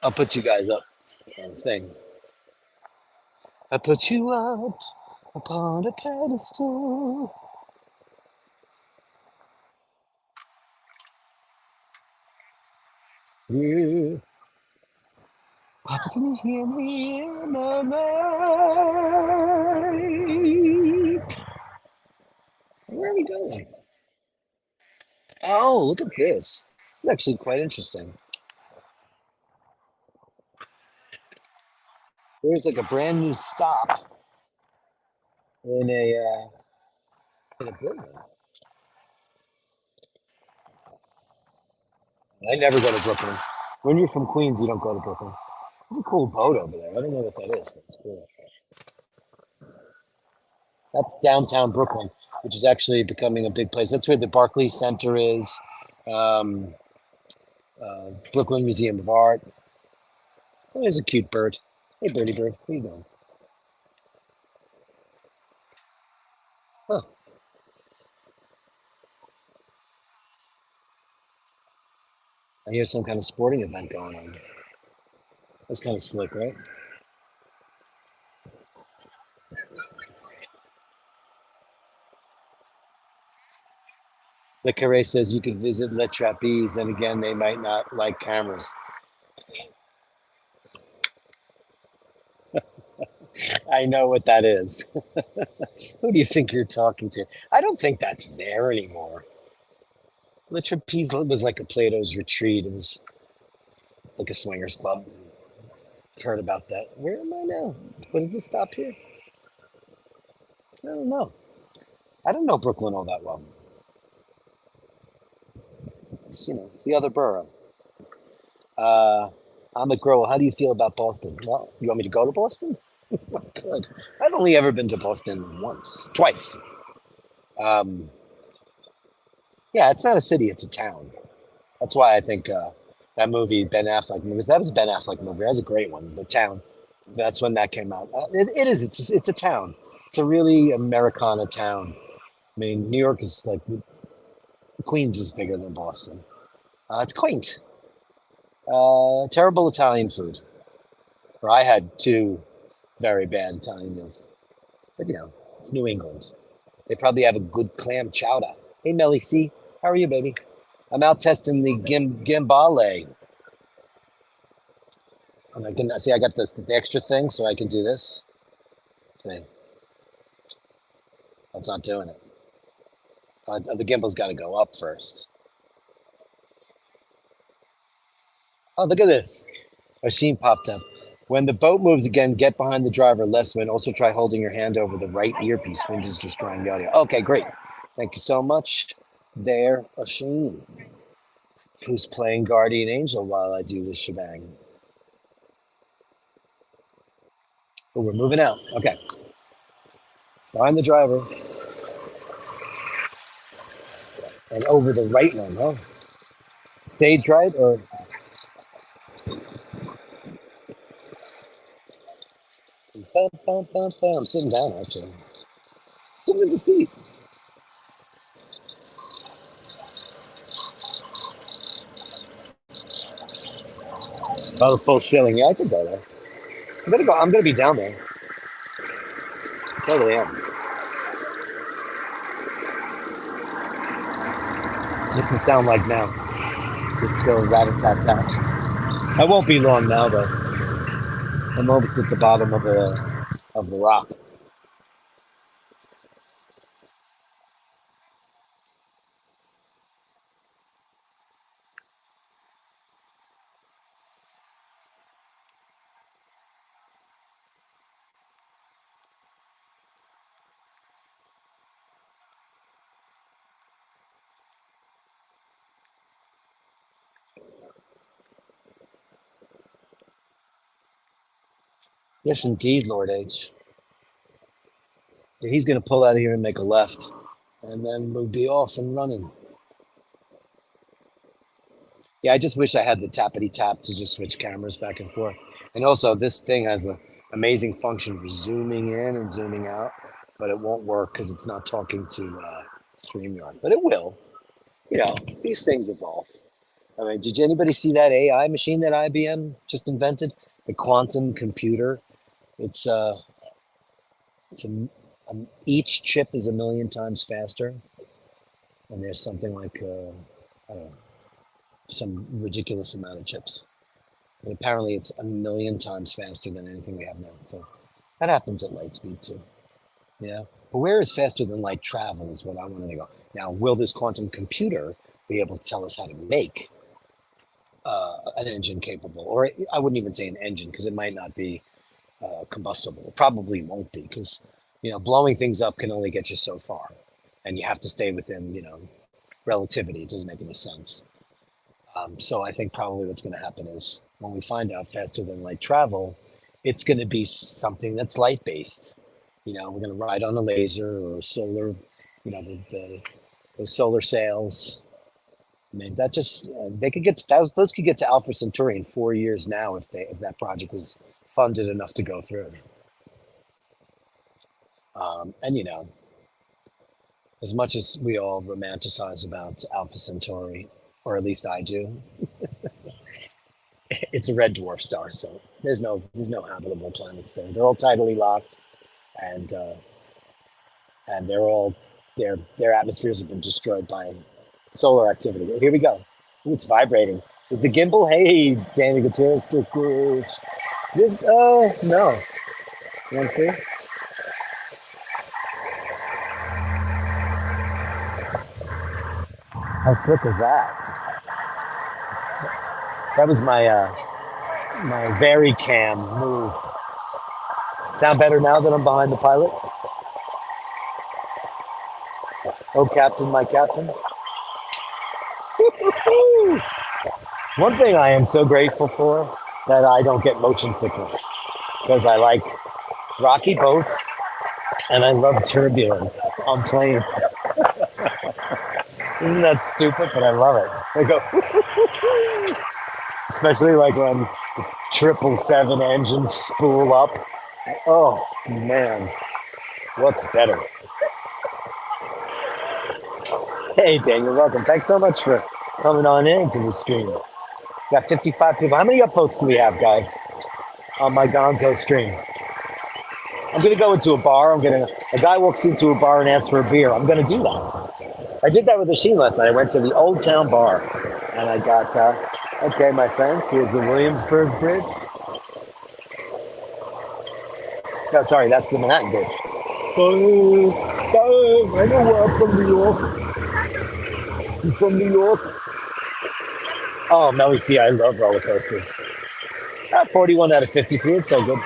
I'll put you guys up on the thing. I put you up upon a pedestal. Yeah. Papa, can you hear me in the night? Where are we going? Oh, look at this. It's actually quite interesting. There's like a brand new stop in a building. I never go to Brooklyn. When you're from Queens, you don't go to Brooklyn. There's a cool boat over there. I don't know what that is, but it's cool. That's downtown Brooklyn, which is actually becoming a big place. That's where the Barclays Center is, um, Brooklyn Museum of Art. Oh, there's a cute bird. Hey, birdie bird, where you going? Huh. I hear some kind of sporting event going on. That's kind of slick, right? Le Carre says you could visit Le Trapeze, then again, they might not like cameras. I know what that is. Who do you think you're talking to? I don't think that's there anymore. Le Trapeze was like a Plato's retreat. It was like a swingers club. I've heard about that. Where am I now? What is the stop here? I don't know. I don't know Brooklyn all that well. It's the other borough. Uh, I'm a girl. How do you feel about Boston? Well, you want me to go to Boston? Good. I've only ever been to Boston once, twice. Um, yeah, it's not a city; it's a town. That's why I think that movie, Ben Affleck movie, that was a Ben Affleck movie. That was a great one. The Town. That's when that came out. It is. It's a town. It's a really Americana town. I mean, New York is like Queens is bigger than Boston. It's quaint. Terrible Italian food. Or I had two very bad Italian meals. But it's New England. They probably have a good clam chowder. Hey, Melly C, how are you, baby? I'm out testing the gimbale. And I can see I got the extra thing, so I can do this. See, that's not doing it. The gimbal's got to go up first. Oh, look at this. Machine popped up. When the boat moves again, get behind the driver, less wind. Also try holding your hand over the right earpiece. Wind is destroying the audio. Okay, great. Thank you so much. There, Asheen, who's playing Guardian Angel while I do this shebang. Oh, we're moving out. Okay. Behind the driver and over the right one, huh? Stage right or bum, bum, bum, bum. I'm sitting down actually. Sitting in the seat. Oh, full shilling. Yeah, I could go there. I'm gonna go. I'm gonna be down there. I totally am. What's it sound like now? It's still rat-a-tat-tat. I won't be long now, though. I'm almost at the bottom of the rock. Yes, indeed, Lord H. Yeah, he's gonna pull out of here and make a left, and then we'll be off and running. Yeah, I just wish I had the tappity tap to just switch cameras back and forth. And also, this thing has an amazing function for zooming in and zooming out, but it won't work because it's not talking to StreamYard. But it will. These things evolve. I mean, did anybody see that AI machine that IBM just invented? The quantum computer. It's it's each chip is a million times faster, and there's something like I don't know, some ridiculous amount of chips. And apparently, it's a million times faster than anything we have now. So that happens at light speed too. Yeah. But where is faster than light travel is what I wanted to go. Now, will this quantum computer be able to tell us how to make an engine capable? Or I wouldn't even say an engine because it might not be combustible. It probably won't be because, blowing things up can only get you so far. And you have to stay within, relativity. It doesn't make any sense. So I think probably what's going to happen is when we find out faster than light travel, it's going to be something that's light based. We're going to ride on a laser or solar, those solar sails. I mean, that just they could get those could get to Alpha Centauri in 4 years now if that project was funded enough to go through. And as much as we all romanticize about Alpha Centauri, or at least I do, It's a red dwarf star, so there's no habitable planets there. They're all tidally locked, and they're all their atmospheres have been destroyed by solar activity. Here we go. Ooh, it's vibrating. Is the gimbal? Hey, Danny Gutierrez, Dirk. This? Oh no. You want to see? How slick is that? That was my very cam move. Sound better now that I'm behind the pilot? Oh, Captain, my Captain. Woo-hoo-hoo. One thing I am so grateful for that I don't get motion sickness because I like rocky boats and I love turbulence on planes. Isn't that stupid? But I love it. I go, especially like when 777 engines spool up. Oh man, what's better? Hey Daniel, welcome. Thanks so much for coming on into the stream. Got 55 people. How many upvotes do we have, guys, on my gonzo stream? I'm gonna go into a bar. A guy walks into a bar and asks for a beer. I'm gonna do that. I did that with Sheen last night. I went to the Old Town Bar and I got, okay, my friends, here's the Williamsburg Bridge. No, sorry, that's the Manhattan Bridge. I know where I'm from, New York. I'm from New York. Oh, Melly C, I love roller coasters. 41 out of 53, it's so good.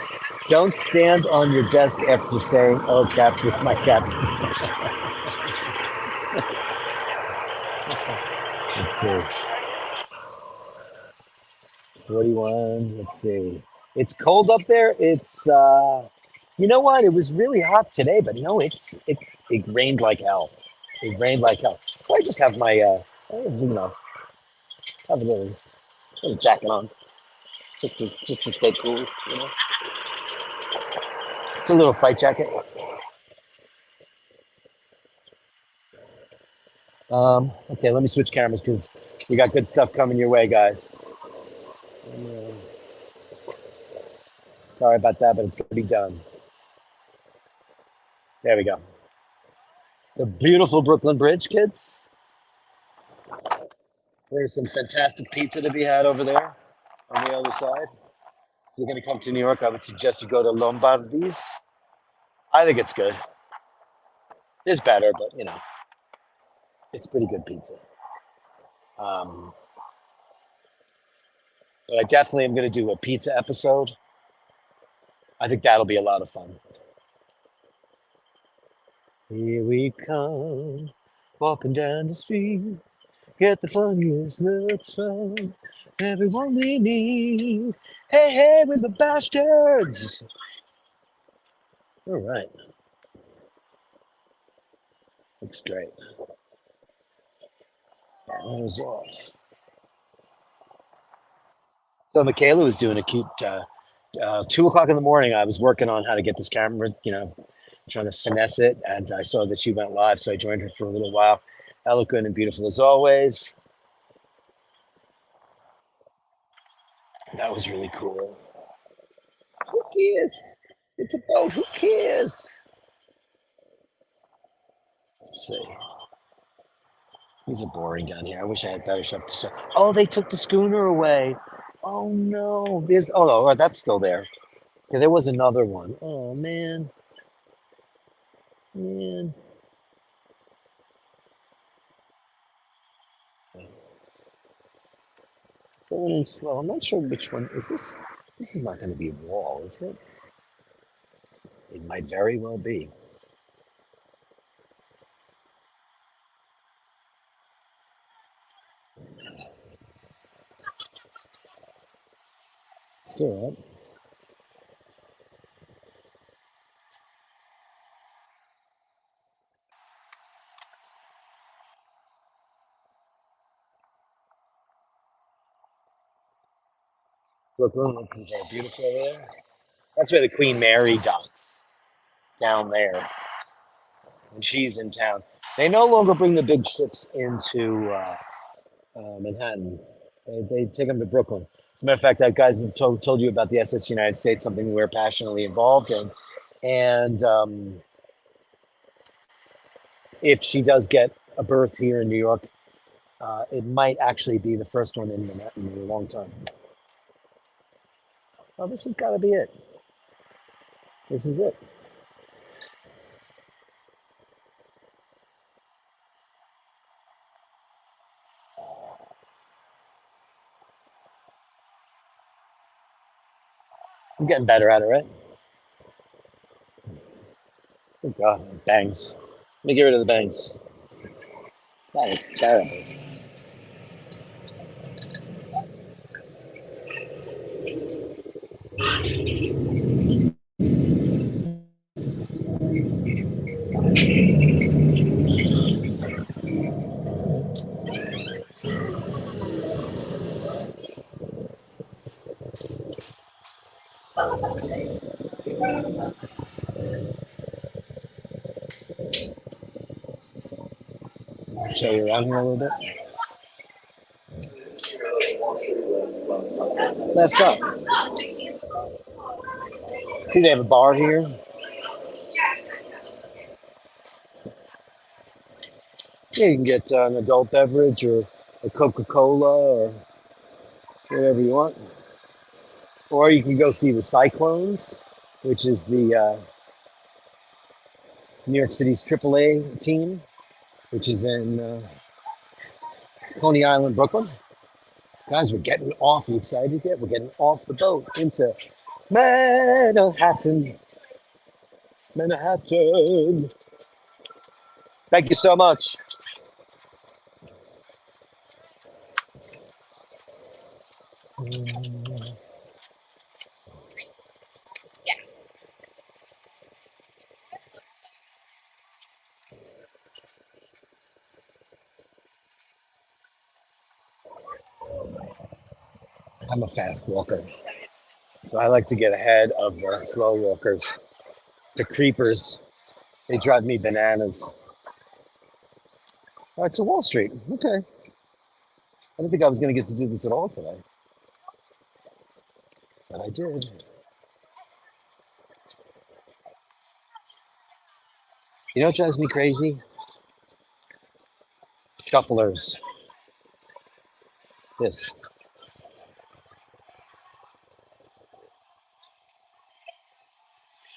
Don't stand on your desk after saying, oh, Captain, my Captain. Let's see. 41, let's see. It's cold up there. It's, you know what? It was really hot today, but no, it rained like hell. It rained like hell. So I just have my, have a little jacket on, just to stay cool. You know, it's a little fight jacket. Okay, let me switch cameras because we got good stuff coming your way, guys. Sorry about that, but it's gonna be done. There we go. The beautiful Brooklyn Bridge, kids. There's some fantastic pizza to be had over there on the other side. If you're gonna come to New York, I would suggest you go to Lombardi's. I think it's good. There's better, but it's pretty good pizza. Um, but I definitely am going to do a pizza episode. I think that'll be a lot of fun. Here we come, walking down the street. Get the funniest looks from everyone we need. Hey, hey, we're the bastards. All right. Looks great. Banners off. So Michaela was doing a cute 2 o'clock in the morning. I was working on how to get this camera, trying to finesse it. And I saw that she went live. So I joined her for a little while. Eloquent and beautiful as always. That was really cool. Who cares? It's a boat. Who cares? Let's see. These are boring down here. I wish I had better stuff to show. Oh, they took the schooner away. Oh no. Oh, that's still there. Okay, there was another one. Oh man. Man. Going in slow. I'm not sure which one is this. This is not going to be a wall, is it? It might very well be. Let's go up. Brooklyn looks all beautiful over there. That's where the Queen Mary docks, down there, when she's in town. They no longer bring the big ships into Manhattan. They take them to Brooklyn. As a matter of fact, that guys have told you about the SS United States, something we're passionately involved in. And if she does get a berth here in New York, it might actually be the first one in Manhattan in a long time. Well, this has got to be it. This is it. I'm getting better at it, right? Oh God, bangs. Let me get rid of the bangs. That looks terrible. Show you around here a little bit. Let's go. See, they have a bar here. Yeah, you can get an adult beverage or a Coca-Cola or whatever you want. Or you can go see the Cyclones, which is the New York City's AAA team, which is in Coney Island, Brooklyn. Guys, we're getting off. You excited yet? We're getting off the boat into Manhattan. Manhattan. Thank you so much. I'm a fast walker, so I like to get ahead of the slow walkers. The creepers, they drive me bananas. All right, so Wall Street. Okay. I didn't think I was going to get to do this at all today, but I did. You know what drives me crazy? Shufflers. This.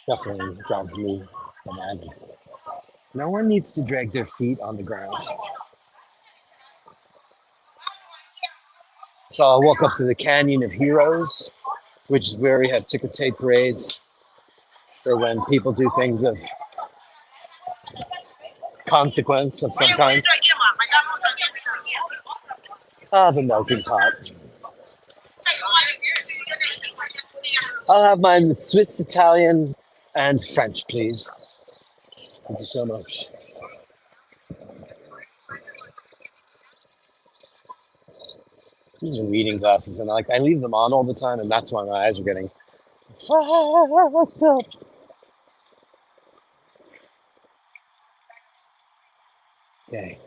Shuffling drives me bananas. No one needs to drag their feet on the ground. So I walk up to the Canyon of Heroes, which is where we have ticker tape parades for when people do things of consequence of some kind. Ah, the melting pot. I'll have mine with Swiss, Italian, and French, please. Thank you so much. These are reading glasses, and I leave them on all the time, and that's why my eyes are getting fucked up. Okay.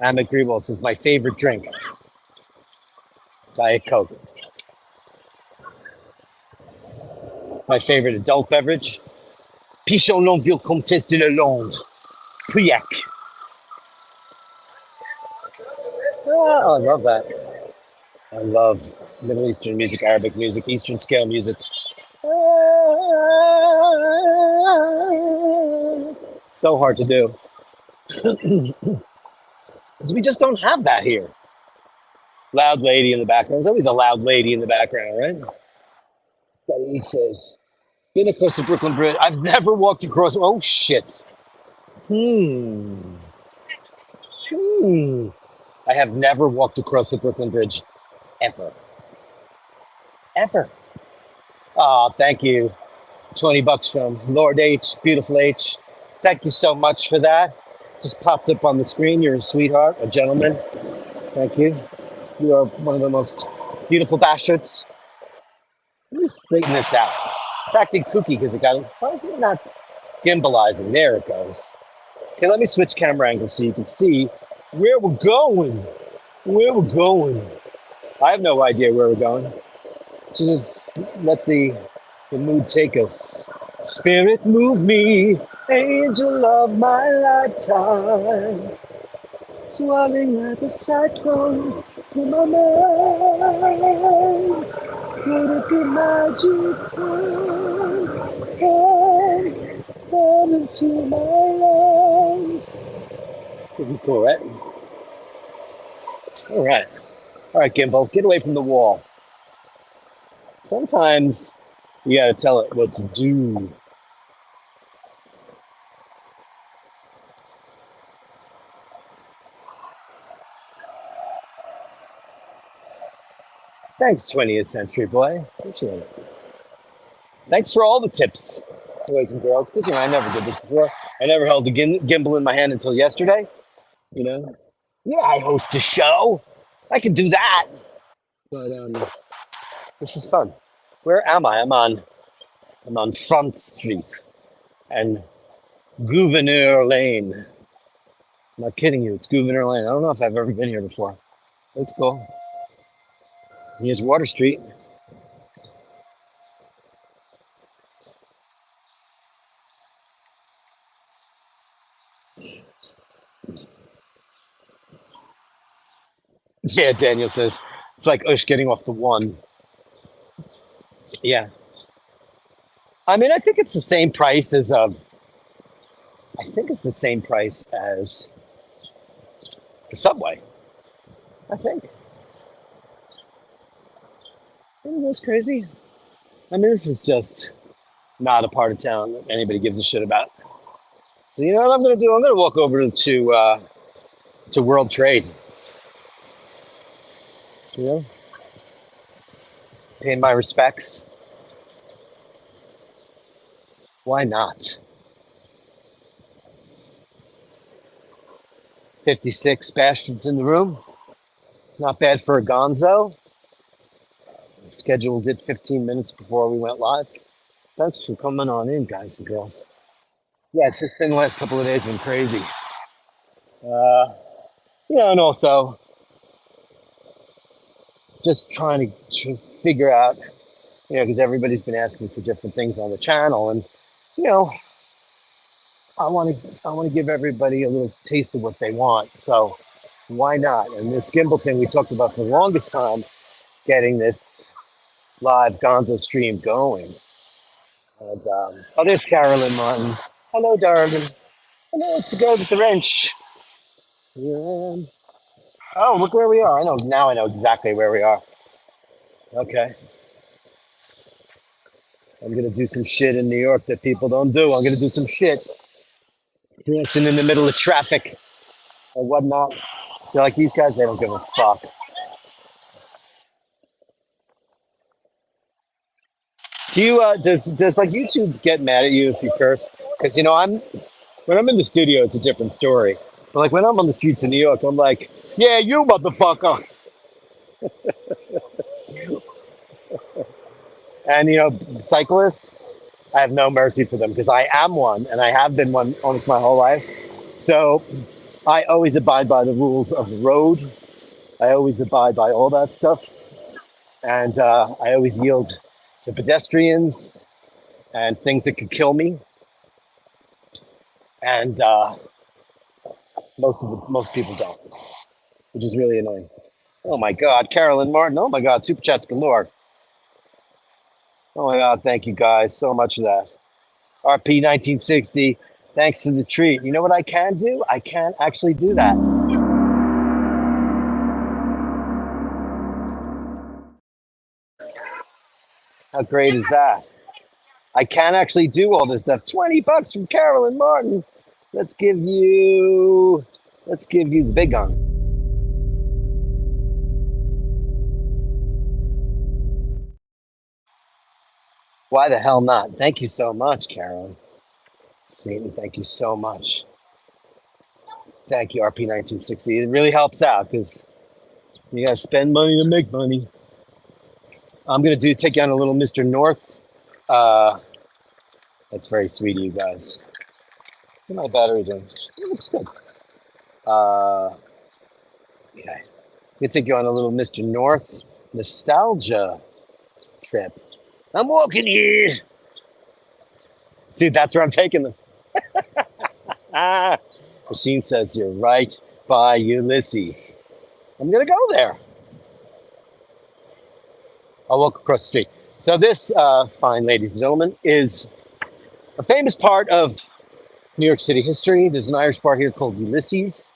Amit Grewal says my favorite drink, Diet Coke. My favorite adult beverage, Pichon Longueville Comtesse de Lalonde, Pauillac. Oh, I love that. I love Middle Eastern music, Arabic music, Eastern scale music. So hard to do. Because we just don't have that here. Loud lady in the background. There's always a loud lady in the background, right? He says, been across the Brooklyn Bridge. I've never walked across. Oh, shit. Hmm. I have never walked across the Brooklyn Bridge. Ever. Ever. Oh, thank you. $20 from Lord H, beautiful H. Thank you so much for that. Just popped up on the screen. You're a sweetheart, a gentleman. Thank you. You are one of the most beautiful bastards. Let me straighten this out. It's acting kooky because it got. Why is it not gimbalizing? There it goes. Okay, let me switch camera angles so you can see where we're going. Where we're going. I have no idea where we're going. So just let the mood take us. Spirit move me, angel of my lifetime. Swelling like a cyclone through my mind. Could it be magic? Come into my lungs. This is cool, right? All right. All right, Gimbal, get away from the wall. Sometimes you got to tell it what to do. Thanks, 20th century boy. Appreciate it. Thanks for all the tips, boys and girls, because, I never did this before. I never held a gimbal in my hand until yesterday, you know? Yeah, I host a show. I can do that. But this is fun. Where am I? I'm on Front Street and Gouverneur Lane. I'm not kidding you. It's Gouverneur Lane. I don't know if I've ever been here before. Let's go. Here's Water Street. Yeah, Daniel says it's like Ush getting off the one. Yeah. I mean, I think it's the same price as I think it's the same price as the subway. I think. Isn't this crazy? I mean, this is just not a part of town that anybody gives a shit about. So you know what I'm going to do? I'm going to walk over to World Trade. You know, paying my respects. Why not? 56 bastards in the room. Not bad for a gonzo. Scheduled it 15 minutes before we went live. Thanks for coming on in, guys and girls. Yeah, it's just been the last couple of days been crazy. And also just trying to figure out, because everybody's been asking for different things on the channel, and you know, I want to give everybody a little taste of what they want. So why not? And this gimbal thing we talked about for the longest time, getting this live Gonzo stream going. And there's Carolyn Martin. Hello, darling. Hello, it's the girl with the wrench. Yeah. Oh, look where we are. I know now. I know exactly where we are. Okay, I'm gonna do some shit in New York that people don't do. I'm gonna do some shit. Dancing in the middle of traffic or whatnot. They're like these guys. They don't give a fuck. Do you? Does like YouTube get mad at you if you curse? Because when I'm in the studio, it's a different story. But like when I'm on the streets of New York, I'm like, yeah, you motherfucker. And cyclists, I have no mercy for them because I am one and I have been one almost my whole life. So I always abide by the rules of the road. I always abide by all that stuff. And I always yield to pedestrians and things that could kill me. And most people don't, which is really annoying. Oh my God, Carolyn Martin. Oh my God, super chats galore. Oh my God, thank you guys so much for that. RP 1960, thanks for the treat. You know what I can do? I can actually do that. How great is that? I can actually do all this stuff. $20 from Carolyn Martin. Let's give you the big gun. Why the hell not? Thank you so much, Carolyn. Sweet, and thank you so much. Thank you, RP 1960. It really helps out because you gotta spend money to make money. I'm gonna take you on a little Mr. North. That's very sweet of you guys. Look at my battery doing. It looks good. Okay. I'm gonna take you on a little Mr. North nostalgia trip. I'm walking here. Dude, that's where I'm taking them. Ah, Machine says you're right by Ulysses. I'm going to go there. I'll walk across the street. So this, fine ladies and gentlemen, is a famous part of New York City history. There's an Irish bar here called Ulysses,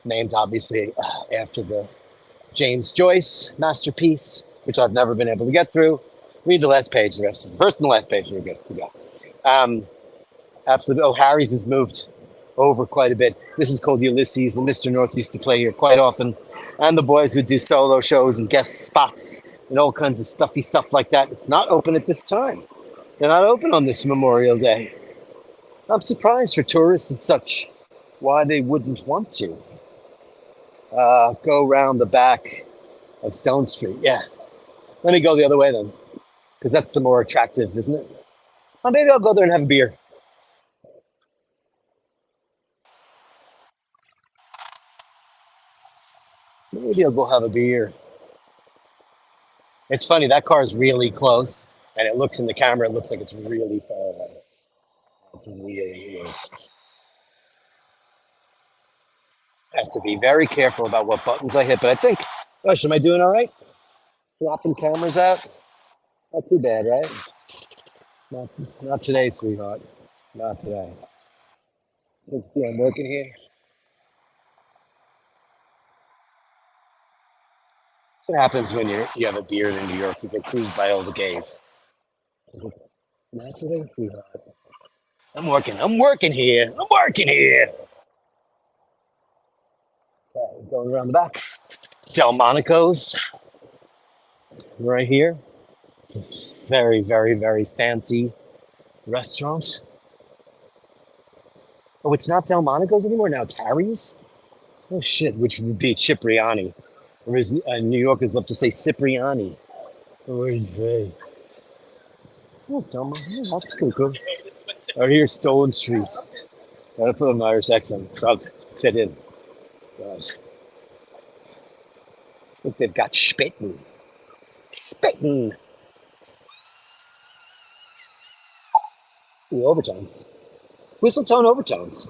named obviously after the James Joyce masterpiece, which I've never been able to get through. Read the last page. The rest is the first and the last page. You're good to go. Absolutely. Oh, Harry's has moved over quite a bit. This is called Ulysses, and Mr. North used to play here quite often. And the boys would do solo shows and guest spots and all kinds of stuffy stuff like that. It's not open at this time. They're not open on this Memorial Day. I'm surprised for tourists and such why they wouldn't want to go around the back of Stone Street. Yeah. Let me go the other way then, because that's the more attractive, isn't it? Oh, maybe I'll go there and have a beer. Maybe I'll go have a beer. It's funny, that car is really close, and it looks in the camera, it looks like it's really far away. It's really weird. I have to be very careful about what buttons I hit, but I think, gosh, am I doing all right? Swapping cameras out? Not too bad, right? Not, not today, sweetheart. Not today. Let's see, I'm working here. What happens when you have a beard in New York? You get cruised by all the gays. Not today, sweetheart. I'm working. I'm working here. I'm working here. Okay, going around the back. Delmonico's right here. It's a very, very, very fancy restaurant. Oh, it's not Delmonico's anymore. Now it's Harry's. Oh shit, which would be Cipriani, or as New Yorkers love to say, Cipriani. Oy vey. Oh, Delmonico. That's cool. Cool. Right here, Stone Street. Gotta put an Irish accent, so I'll fit in. God. Look, they've got spitting. Spitting. Ooh, overtones. Whistle-tone overtones.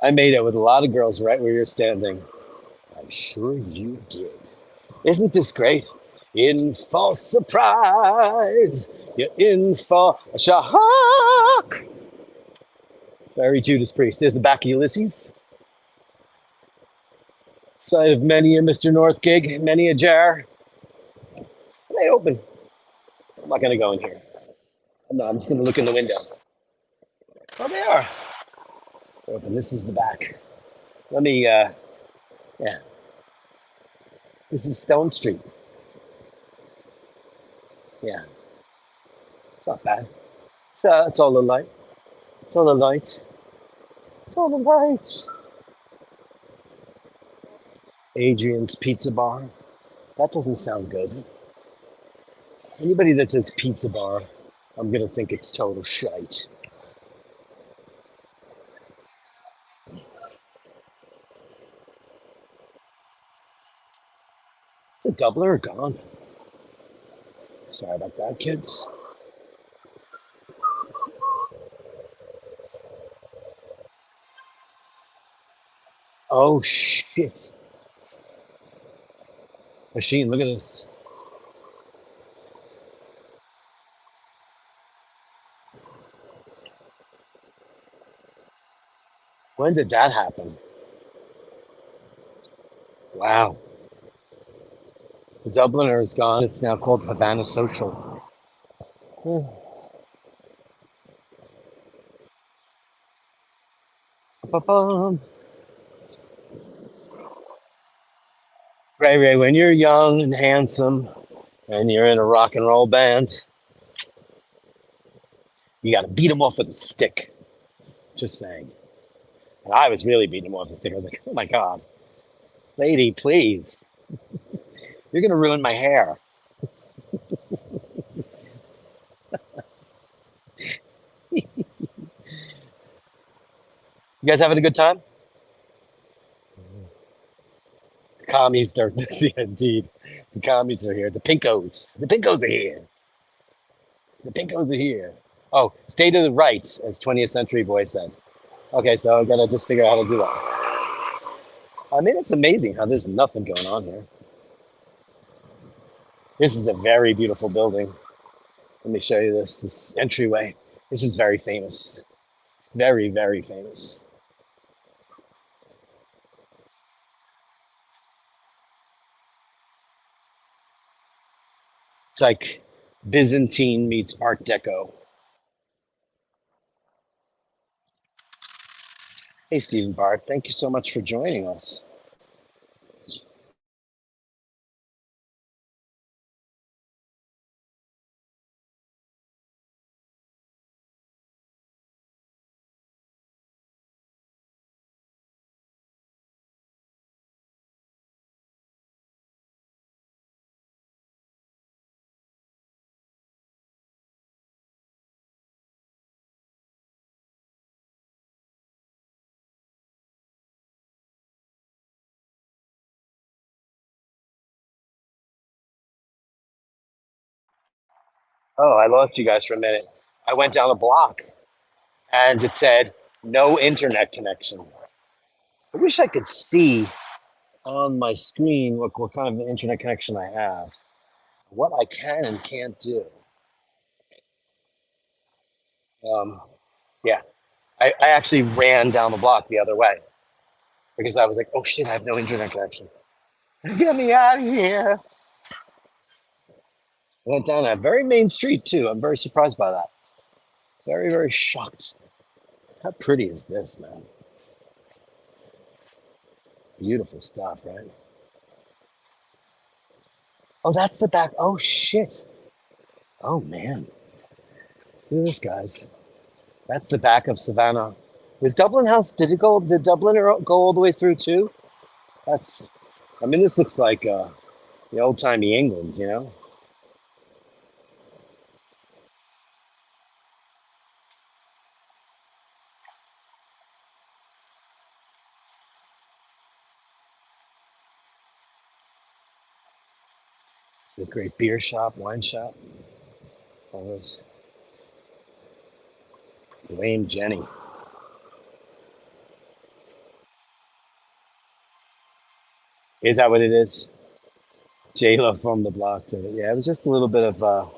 I made it with a lot of girls right where you're standing. I'm sure you did. Isn't this great? In for surprise. You're in for a shock. Very Judas Priest. There's the back of Ulysses. Side of many a Mr. North gig, many a jar. They open. I'm not going to go in here. I'm just going to look in the window. Oh, they are. They're open. This is the back. Let me, yeah. This is Stone Street. Yeah. It's not bad. It's all the light. It's all the light. It's all the lights. Adrian's Pizza Bar. That doesn't sound good. Anybody that says pizza bar, I'm going to think it's total shite. The doubler are gone. Sorry about that, kids. Oh, shit. Machine, look at this. When did that happen? Wow. The Dubliner is gone. It's now called Havana Social. Ba-bum. Ray, when you're young and handsome and you're in a rock and roll band, you got to beat them off with a stick. Just saying. And I was really beating him off the stick. I was like, oh my God. Lady, please. You're going to ruin my hair. You guys having a good time? commies are, yeah, indeed. The commies are here. The pinkos. The pinkos are here. The pinkos are here. Oh, stay to the right, as 20th Century Boy said. Okay, so I gotta just figure out how to do that. I mean, it's amazing how there's nothing going on here. This is a very beautiful building. Let me show you this entryway. This is very famous. Very, very famous. It's like Byzantine meets Art Deco. Hey, Stephen Bart, thank you so much for joining us. Oh, I lost you guys for a minute. I went down a block and it said no internet connection. I wish I could see on my screen what kind of an internet connection I have, what I can and can't do. Um, yeah, I actually ran down the block the other way because I was like, oh shit, I have no internet connection. Get me out of here. I went down a very main street too. I'm very surprised by that. Very, very shocked. How pretty is this, man? Beautiful stuff, right? Oh, that's the back. Oh, shit. Oh, man. Look at this, guys. That's the back of Savannah. Was Dublin House, did Dublin go all the way through too? That's, I mean, this looks like the old timey England, you know? It's a great beer shop, wine shop. All those. Blame Jenny. Is that what it is? J-Lo from the block to it. Yeah, it was just a little bit of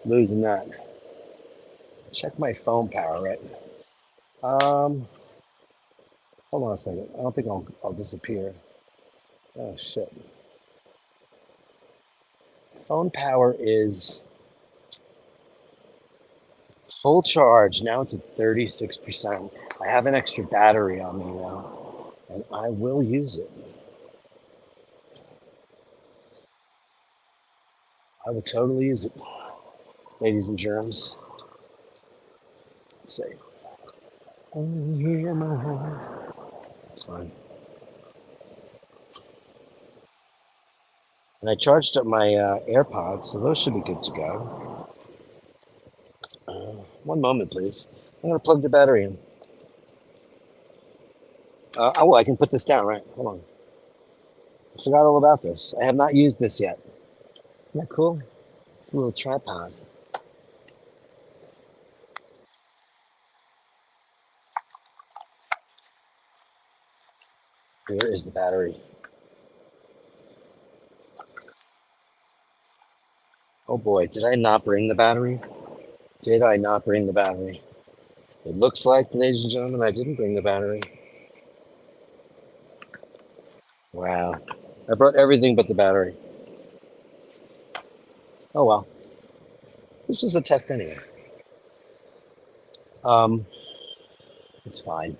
losing that. Check my phone power, right? Um, Hold on a second. I don't think I'll disappear. Oh shit. Phone power is full charge. Now it's at 36%. I have an extra battery on me now, and I will use it. I will totally use it, ladies and germs. Let's see. Oh, yeah, my heart. It's fine. And I charged up my AirPods, so those should be good to go. One moment, please. I'm going to plug the battery in. Oh, I can put this down, right? Hold on. I forgot all about this. I have not used this yet. Isn't that cool? A little tripod. Here is the battery. Oh boy, did I not bring the battery? Did I not bring the battery? It looks like, ladies and gentlemen, I didn't bring the battery. Wow. I brought everything but the battery. Oh well. This was a test anyway. Um, it's fine.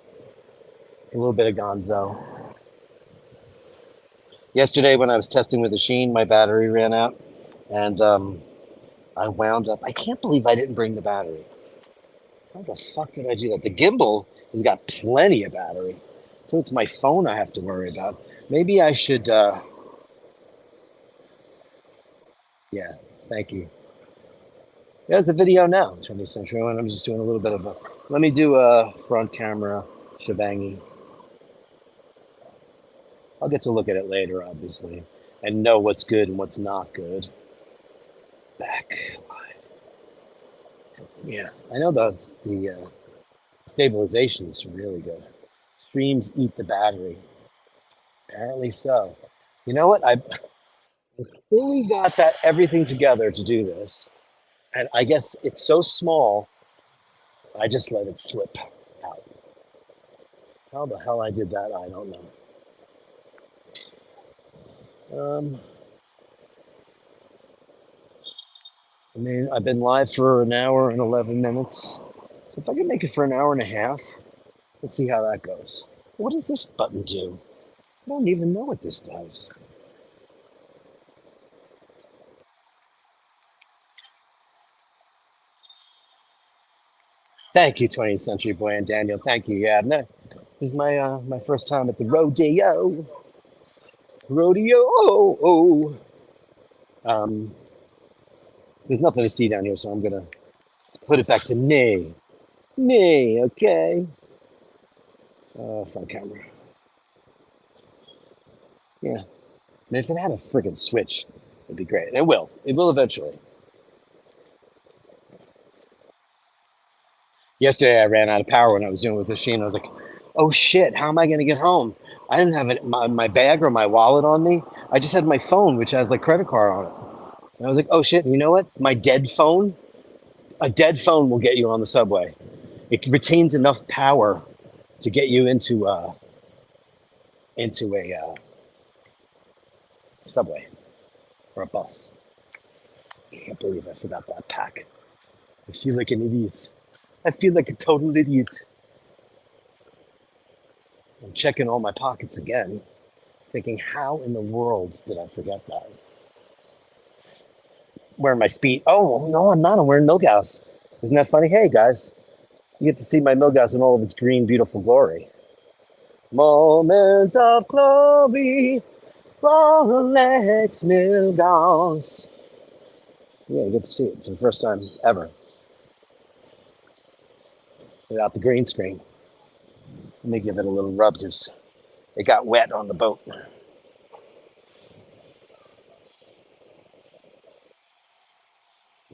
A little bit of gonzo. Yesterday when I was testing with the Sheen, my battery ran out, and I wound up. I can't believe I didn't bring the battery. How the fuck did I do that? The gimbal has got plenty of battery, so it's my phone I have to worry about. Maybe I should. Yeah, thank you. There's a video now, 20th Century, and I'm just doing a little bit of a. Let me do a front camera shebangy. I'll get to look at it later, obviously, and know what's good and what's not good. Back. Yeah, I know the stabilization's really good. Streams eat the battery. Apparently so. You know what? I fully got that everything together to do this, and I guess it's so small. I just let it slip out. How the hell I did that, I don't know. I mean, I've been live for an hour and 11 minutes. So if I can make it for an hour and a half, let's see how that goes. What does this button do? I don't even know what this does. Thank you, 20th Century Boy and Daniel. Thank you. Yeah, no, this is my first time at the rodeo. Rodeo. Oh. There's nothing to see down here, so I'm gonna put it back to me. Me, okay. Front camera. Yeah. And if it had a friggin' switch, it'd be great. And it will. It will eventually. Yesterday, I ran out of power when I was doing it with the machine. I was like, oh shit, how am I going to get home? I didn't have my bag or my wallet on me. I just had my phone, which has like credit card on it. And I was like, oh shit, and you know what? My dead phone, a dead phone will get you on the subway. It retains enough power to get you into a subway or a bus. I can't believe I forgot that pack. I feel like an idiot. I feel like a total idiot. I'm checking all my pockets again, thinking, how in the world did I forget that? Wearing my speed. Oh, no, I'm not. I'm wearing Milgauss. Isn't that funny? Hey, guys, you get to see my Milgauss in all of its green, beautiful glory. Moment of glory, Rolex Milgauss. Yeah, you get to see it for the first time ever without the green screen. Let me give it a little rub because it got wet on the boat.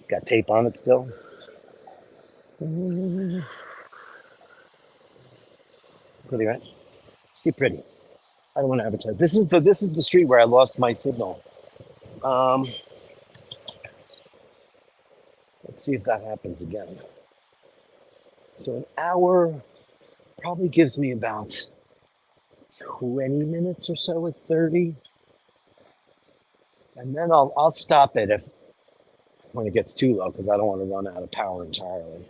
Got tape on it still. Pretty, right? She pretty. I don't want to advertise. This is the street where I lost my signal. Um, let's see if that happens again. So an hour probably gives me about 20 minutes or so at 30. And then I'll stop it if when it gets too low because I don't want to run out of power entirely.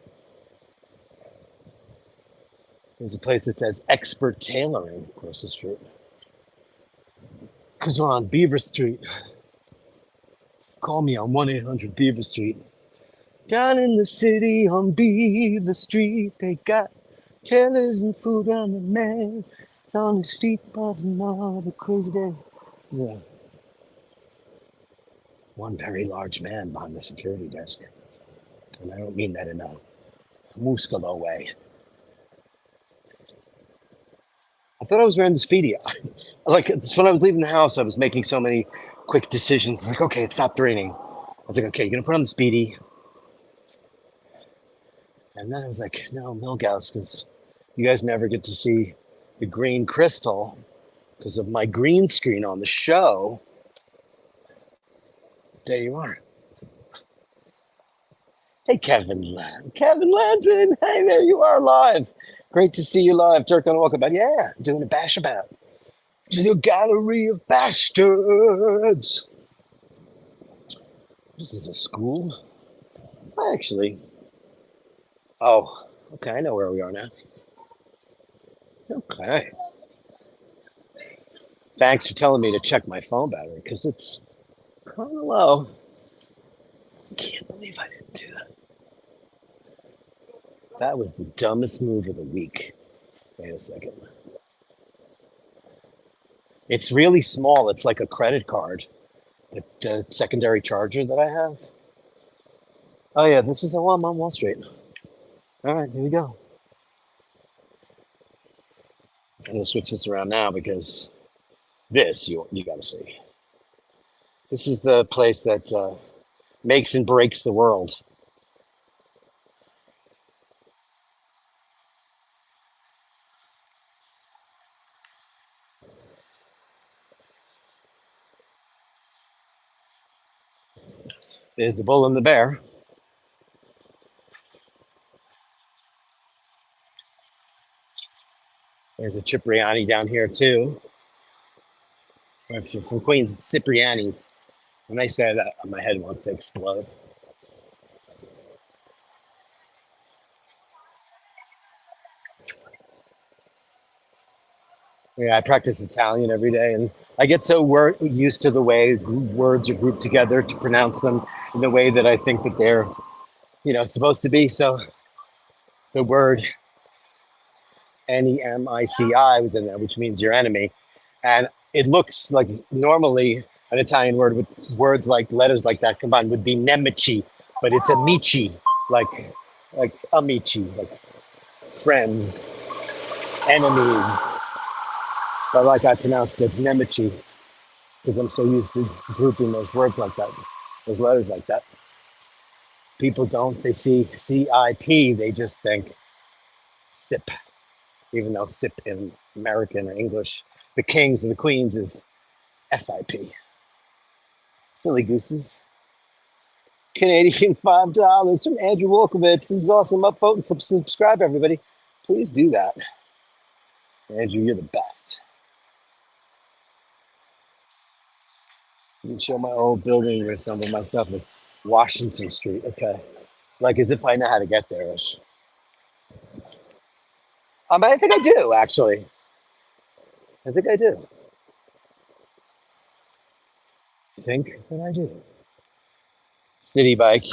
There's a place that says expert tailoring across the street. Because we're on Beaver Street. Call me on 1-800 Beaver Street. Down in the city on Beaver Street, they got tailors and food and a man on his feet, but another crazy day. There's one very large man behind the security desk. And I don't mean that in a musculo way. I thought I was wearing the Speedy. Like, when I was leaving the house, I was making so many quick decisions. I was like, okay, it stopped raining. I was like, okay, you're going to put on the Speedy. And then I was like, no, Milgauss, because you guys never get to see the green crystal because of my green screen on the show. There you are. Hey, Kevin Lanton. Hey, there you are live. Great to see you live. Dirk on Walkabout. Yeah, doing a bash about. The gallery of bastards. This is a school. Actually. Oh, okay. I know where we are now. Okay. Thanks for telling me to check my phone battery because it's kind of low. I can't believe I didn't do that. That was the dumbest move of the week. Wait a second. It's really small. It's like a credit card. The secondary charger that I have. Oh yeah, this is I'm on Wall Street. All right, here we go. I'm gonna switch this around now because This you got to see. This is the place that makes and breaks the world. There's the bull and the bear. There's a Cipriani down here too. From Queens, Cipriani's. And they said my head wants to explode. Yeah, I practice Italian every day, and I get so used to the way words are grouped together to pronounce them in the way that I think that they're, supposed to be. So the word Nemici was in there, which means your enemy, and it looks like normally an Italian word with words like letters like that combined would be nemici, but it's amici, like amici, like friends, enemies. But like I pronounced it nemici because I'm so used to grouping those words like that, those letters like that. People don't. They see CIP, they just think SIP, even though SIP in American or English, the kings or the queens is SIP. Silly gooses. Canadian $5 from Andrew Wolkowitz. This is awesome. Upvote and subscribe, everybody. Please do that. Andrew, you're the best. You can show my old building where some of my stuff is Washington Street. Okay. Like as if I know how to get there. I think I do, actually. I think I do. I think that I do. City bike,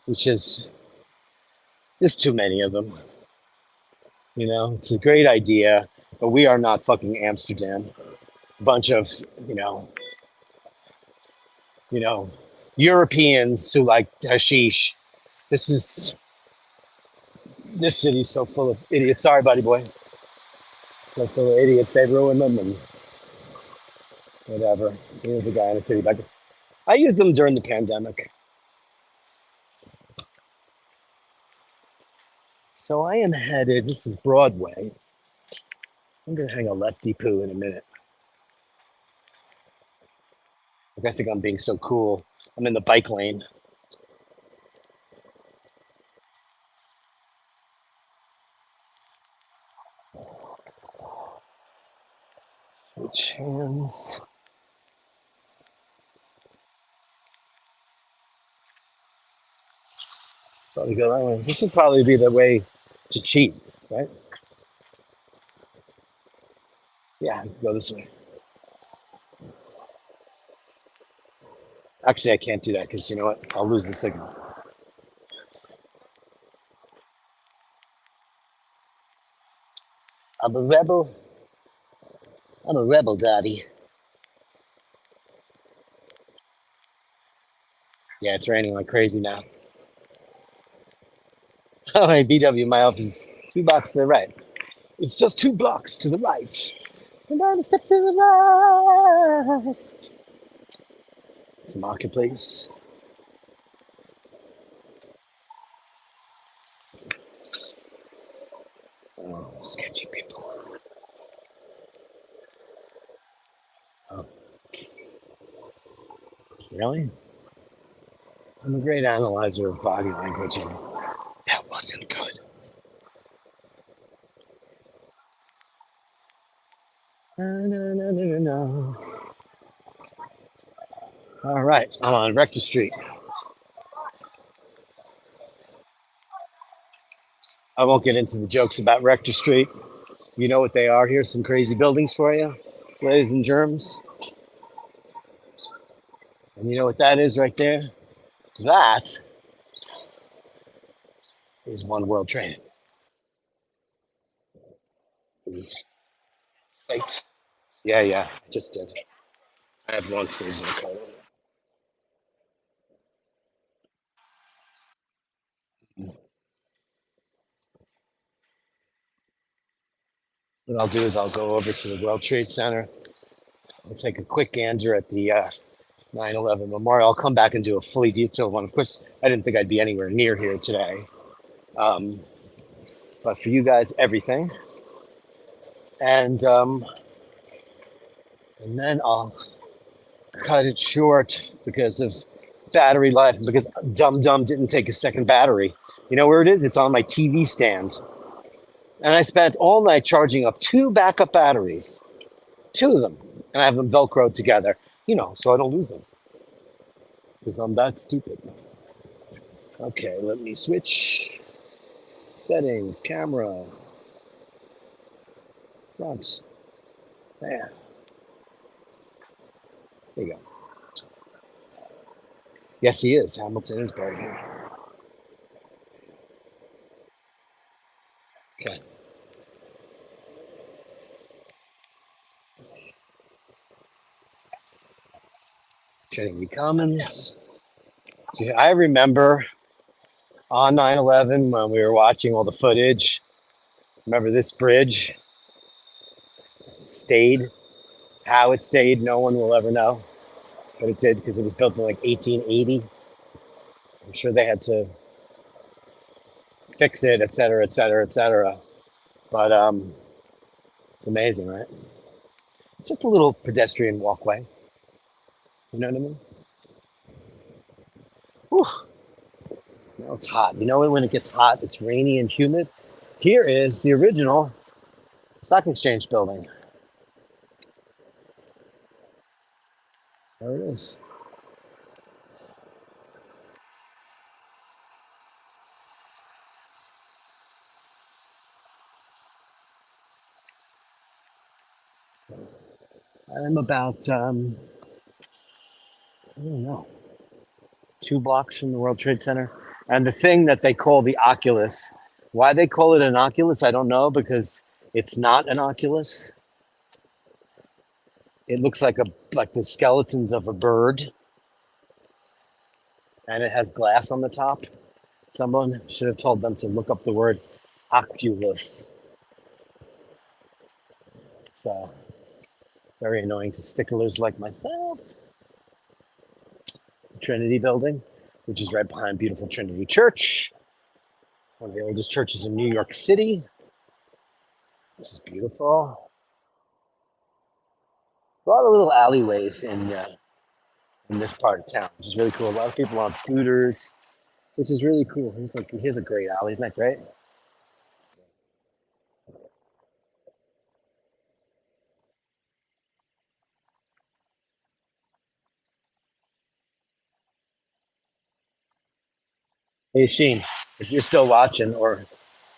which is there's too many of them. It's a great idea, but we are not fucking Amsterdam. Bunch of, you know, you know, Europeans who like hashish. This is this city's so full of idiots. Sorry, buddy boy. So full of idiots. They ruin them and whatever. Here's a guy in a city bike. I used them during the pandemic. So I am headed. This is Broadway. I'm gonna hang a lefty poo in a minute. Like I think I'm being so cool. I'm in the bike lane. Switch hands. Probably go that way. This would probably be the way to cheat, right? Yeah, go this way. Actually, I can't do that because you know what? I'll lose the signal. I'm a rebel. I'm a rebel, Daddy. Yeah, it's raining like crazy now. Oh, hey, BW, my office is 2 blocks to the right. It's just 2 blocks to the right. And I'm a step to the right. It's a marketplace. Oh, sketchy people. Oh, really? I'm a great analyzer of body language, and that wasn't good. No, no, no, no, no, no. All right, I'm on Rector Street. I won't get into the jokes about Rector Street. You know what they are. Here's some crazy buildings for you, ladies and germs. And you know what that is right there? That is One World Trade. Site. Yeah, yeah, I just did. I have one sleeves in the coat. What I'll do is I'll go over to the World Trade Center. I'll take a quick gander at the 9/11 Memorial. I'll come back and do a fully detailed one. Of course, I didn't think I'd be anywhere near here today. Um, but for you guys, everything. And then I'll cut it short because of battery life, because Dum Dum didn't take a second battery. You know where it is? It's on my TV stand. And I spent all night charging up two backup batteries, two of them, and I have them Velcroed together, so I don't lose them because I'm that stupid. Okay, let me switch settings, camera, front. There you go. Yes, he is. Hamilton is right here. Okay. Trinity Commons. See, I remember on 9/11 when we were watching all the footage. Remember this bridge stayed? How it stayed, no one will ever know. But it did because it was built in like 1880. I'm sure they had to fix it, et cetera, et cetera, et cetera. But it's amazing, right? It's just a little pedestrian walkway. You know what I mean? Whew. Now it's hot. You know when it gets hot, it's rainy and humid. Here is the original stock exchange building. There it is. I'm about, I don't know, 2 blocks from the World Trade Center. And the thing that they call the Oculus, why they call it an Oculus, I don't know, because it's not an Oculus. It looks like the skeletons of a bird, and it has glass on the top. Someone should have told them to look up the word Oculus. So very annoying to sticklers like myself. Trinity Building, which is right behind beautiful Trinity Church, one of the oldest churches in New York City, which is beautiful. A lot of little alleyways in this part of town, which is really cool. A lot of people on scooters, which is really cool. Here's a great alley, isn't that great? Hey Sheen, if you're still watching, or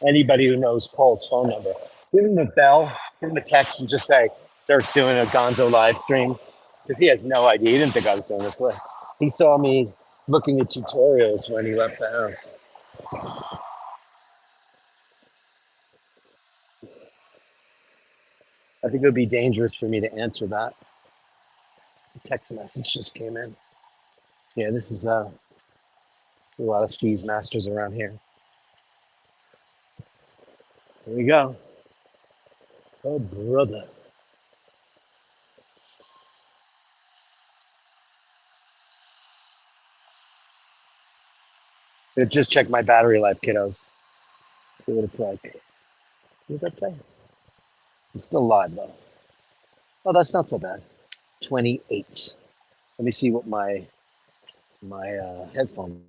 anybody who knows Paul's phone number, give him a bell, give him a text, and just say Dirk's doing a gonzo live stream, because he has no idea. He didn't think I was doing this live. He saw me looking at tutorials when he left the house. I think it would be dangerous for me to answer that. A text message just came in. Yeah, this is a lot of Speedmasters around here. Here we go. Oh brother. Just check my battery life, kiddos. See what it's like. What does that say? I'm still alive though. Oh, that's not so bad. 28. Let me see what my headphone.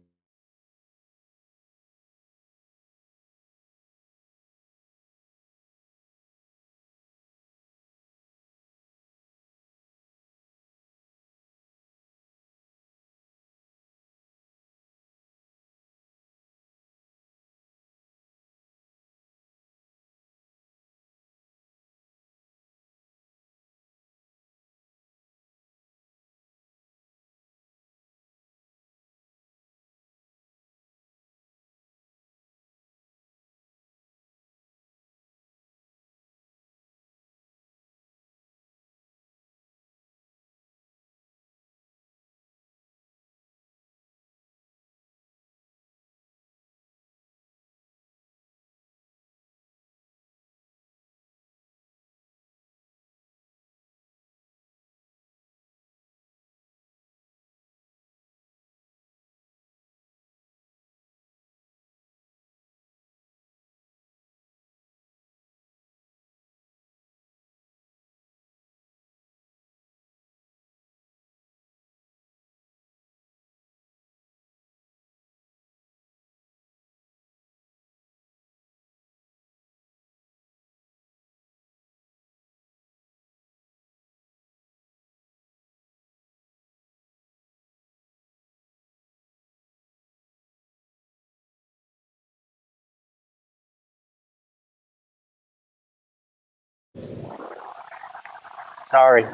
Sorry.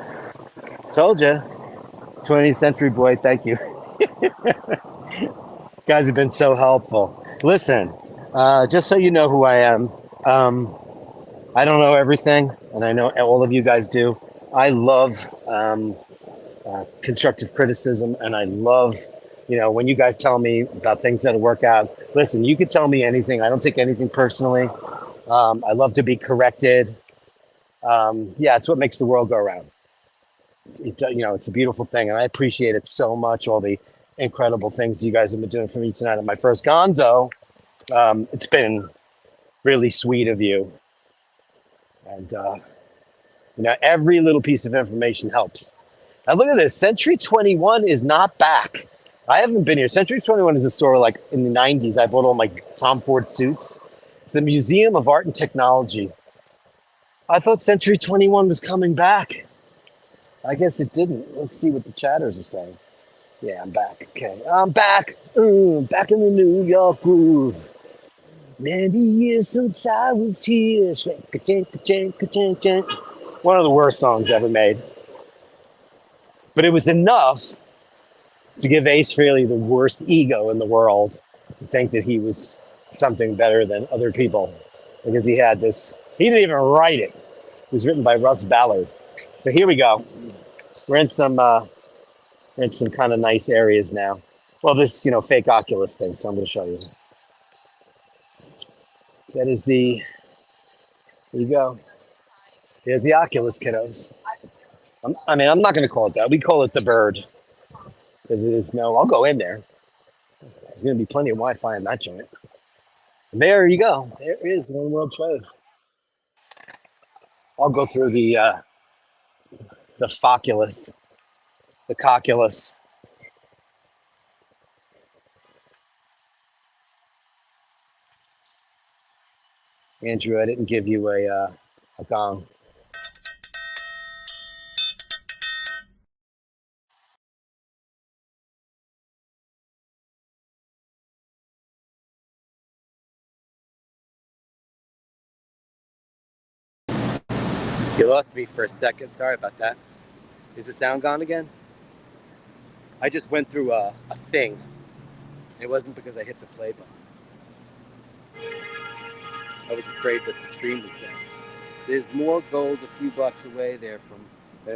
Told you. 20th century boy, thank you. Guys have been so helpful. Listen, just so you know who I am, um, I don't know everything, and I know all of you guys do. I love constructive criticism, and I love, when you guys tell me about things that'll work out. Listen, you could tell me anything. I don't take anything personally. I love to be corrected. Yeah, it's what makes the world go around. It's a beautiful thing, and I appreciate it so much. All the incredible things you guys have been doing for me tonight on my first Gonzo. It's been really sweet of you, and every little piece of information helps. Now look at this. Century 21 is not back. I haven't been here. Century 21 is a store like in the 90s. I bought all my Tom Ford suits. It's the Museum of Art and Technology. I thought Century 21 was coming back. I guess it didn't. Let's see what the chatters are saying. Yeah, I'm back. Okay, I'm back. Back in the New York groove. Many years since I was here. One of the worst songs ever made. But it was enough to give Ace Frehley the worst ego in the world to think that he was something better than other people. Because he had this, he didn't even write it. It was written by Russ Ballard. So here we go. We're in some kind of nice areas now. Well, this, fake Oculus thing, so I'm going to show you. That is there you go. There's the Oculus, kiddos. I'm not going to call it that. We call it the bird. Because I'll go in there. There's going to be plenty of Wi-Fi in that joint. And there you go. There is One World Trade. I'll go through the Foculus, the Coculus. Andrew, I didn't give you a gong. You lost me for a second. Sorry about that. Is the sound gone again? I just went through a thing. It wasn't because I hit the play button. I was afraid that the stream was down. There's more gold a few blocks away there from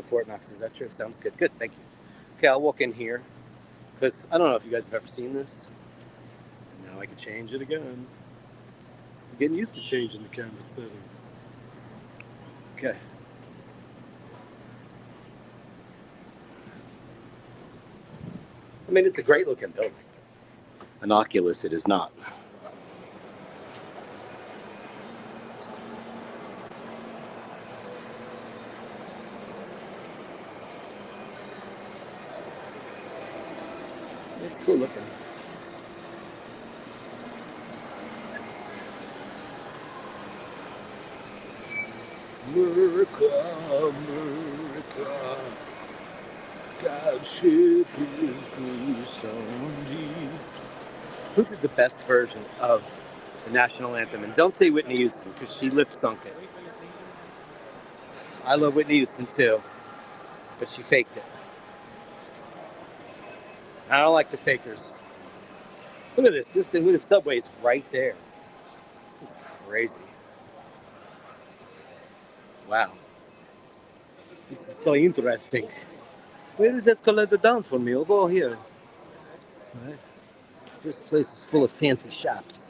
Fort Knox. Is that true? Sounds good. Good, thank you. Okay, I'll walk in here. Because I don't know if you guys have ever seen this. Now I can change it again. I'm getting used to changing the camera settings. Okay. I mean, it's a great looking building. An Oculus, it is not. It's cool looking. America, America, God shed his grace on thee. Who did the best version of the national anthem? And don't say Whitney Houston, because she lip sunk it. I love Whitney Houston too, but she faked it. I don't like the fakers. Look at this. The subway's right there. This is crazy. Wow. This is so interesting. Where is escalator down for me? I'll go here. All right. This place is full of fancy shops.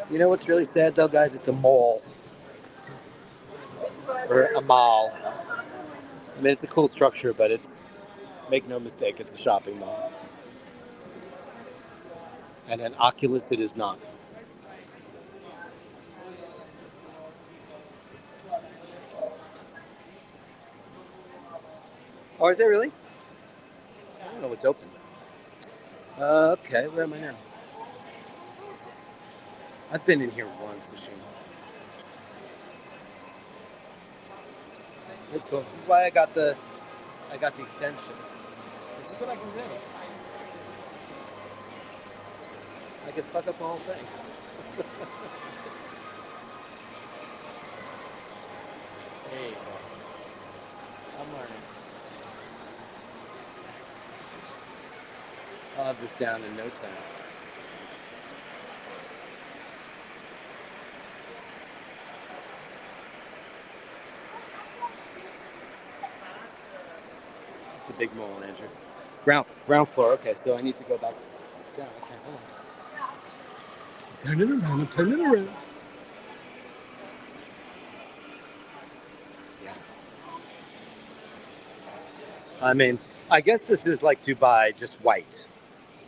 You know what's really sad though, guys? It's a mall. Or a mall. I mean, it's a cool structure, but make no mistake, it's a shopping mall. And an Oculus it is not. Oh, is it really? I don't know what's open. Okay, where am I now? I've been in here once, Ashima. That's cool. This is why I got the extension. This is what I can do. I could fuck up the whole thing. Hey, I'm learning. I'll have this down in no time. It's a big mole, Andrew. Ground floor. Okay, so I need to go back down. Okay, hold on. Turn it around. I'm turning it around. Yeah. I mean, I guess this is like Dubai, just white.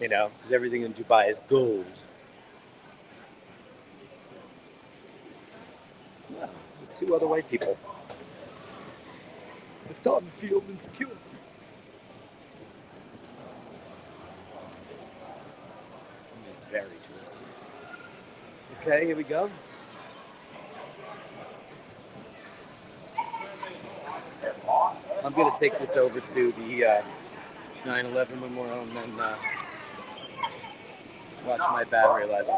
You know, because everything in Dubai is gold. Yeah, there's two other white people. I started to feel insecure. It's very touristy. Okay, here we go. I'm going to take this over to the 9/11 memorial and then watch my battery life. I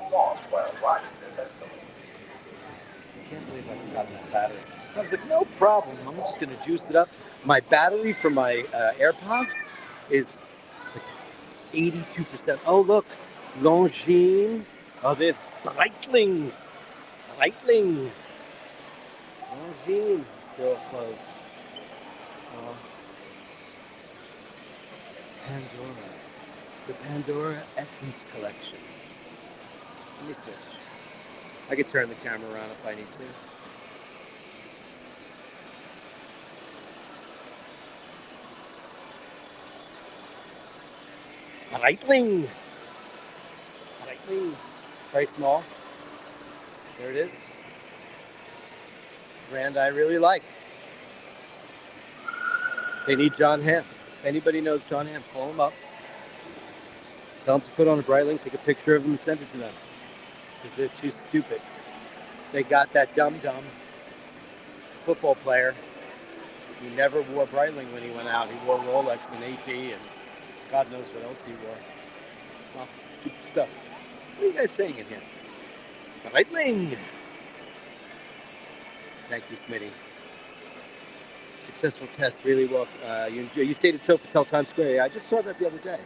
can't believe I forgot my battery. I was like, no problem. I'm just going to juice it up. My battery for my AirPods is like 82%. Oh, look. Longines. Oh, there's Breitling. Longines. Still closed. Pandora. The Pandora Essence Collection. Let me switch. I could turn the camera around if I need to. Breitling. Very small. There it is. Brand I really like. They need John Hamm. If anybody knows John Hamm, call him up. Tell them to put on a Breitling, take a picture of them and send it to them. Because they're too stupid. They got that dumb football player. He never wore Breitling when he went out. He wore Rolex and AP and God knows what else he wore. Well, stupid stuff. What are you guys saying in here? Breitling! Thank you, Smitty. Successful test, really well. You stayed at Sofitel Times Square. Yeah, I just saw that the other day.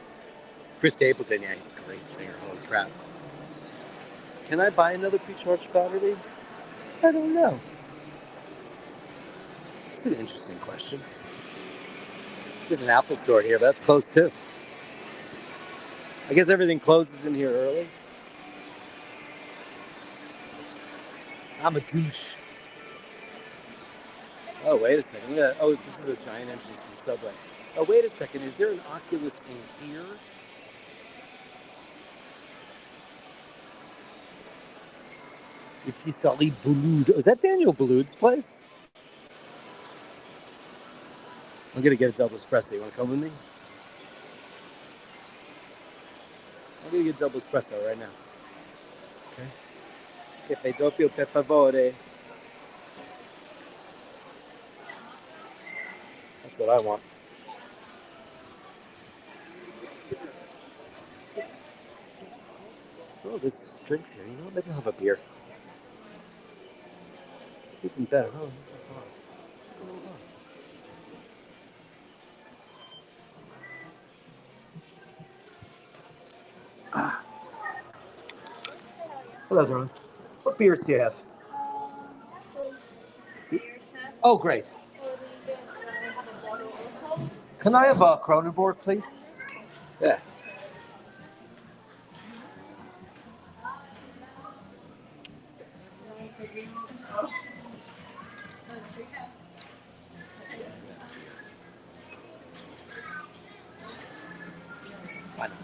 Chris Stapleton, yeah, he's a great singer. Holy crap. Can I buy another pre-charged battery? I don't know. It's an interesting question. There's an Apple store here, but that's closed too. I guess everything closes in here early. I'm a douche. Oh, wait a second. Oh, this is a giant entrance to the subway. Oh, wait a second. Is there an Oculus in here? Épicerie Boulud. Is that Daniel Boulud's place? I'm going to get a double espresso. You want to come with me? I'm going to get a double espresso right now. Okay. Caffè doppio per favore. That's what I want. Oh, there's drinks here. You know what? Maybe I'll have a beer. Even better. Oh, that's a bar. It's a little bar. Hello, darling. What beers do you have? Oh, great. Can I have a Kronenborg, please? Yeah. Why not?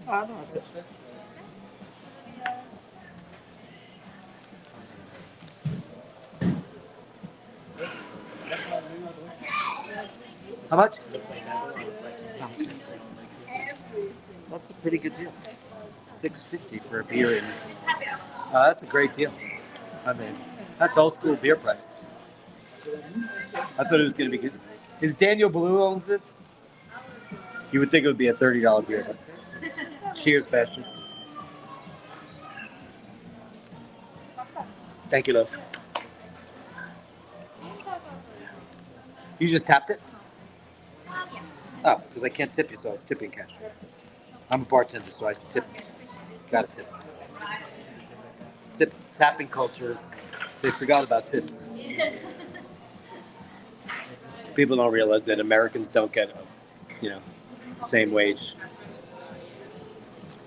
Oh, no, that's it. How much? Oh, okay. That's a pretty good deal. $6.50 for a beer. That's a great deal. I mean, that's old school beer price. I thought it was going to be good. Is Daniel Blue owns this? You would think it would be a $30 beer. But cheers, bastards. Thank you, love. You just tapped it? Oh, because I can't tip you, so I tip you in cash. I'm a bartender, so I tip. Gotta tip. Tapping cultures. They forgot about tips. People don't realize that Americans don't get, the same wage.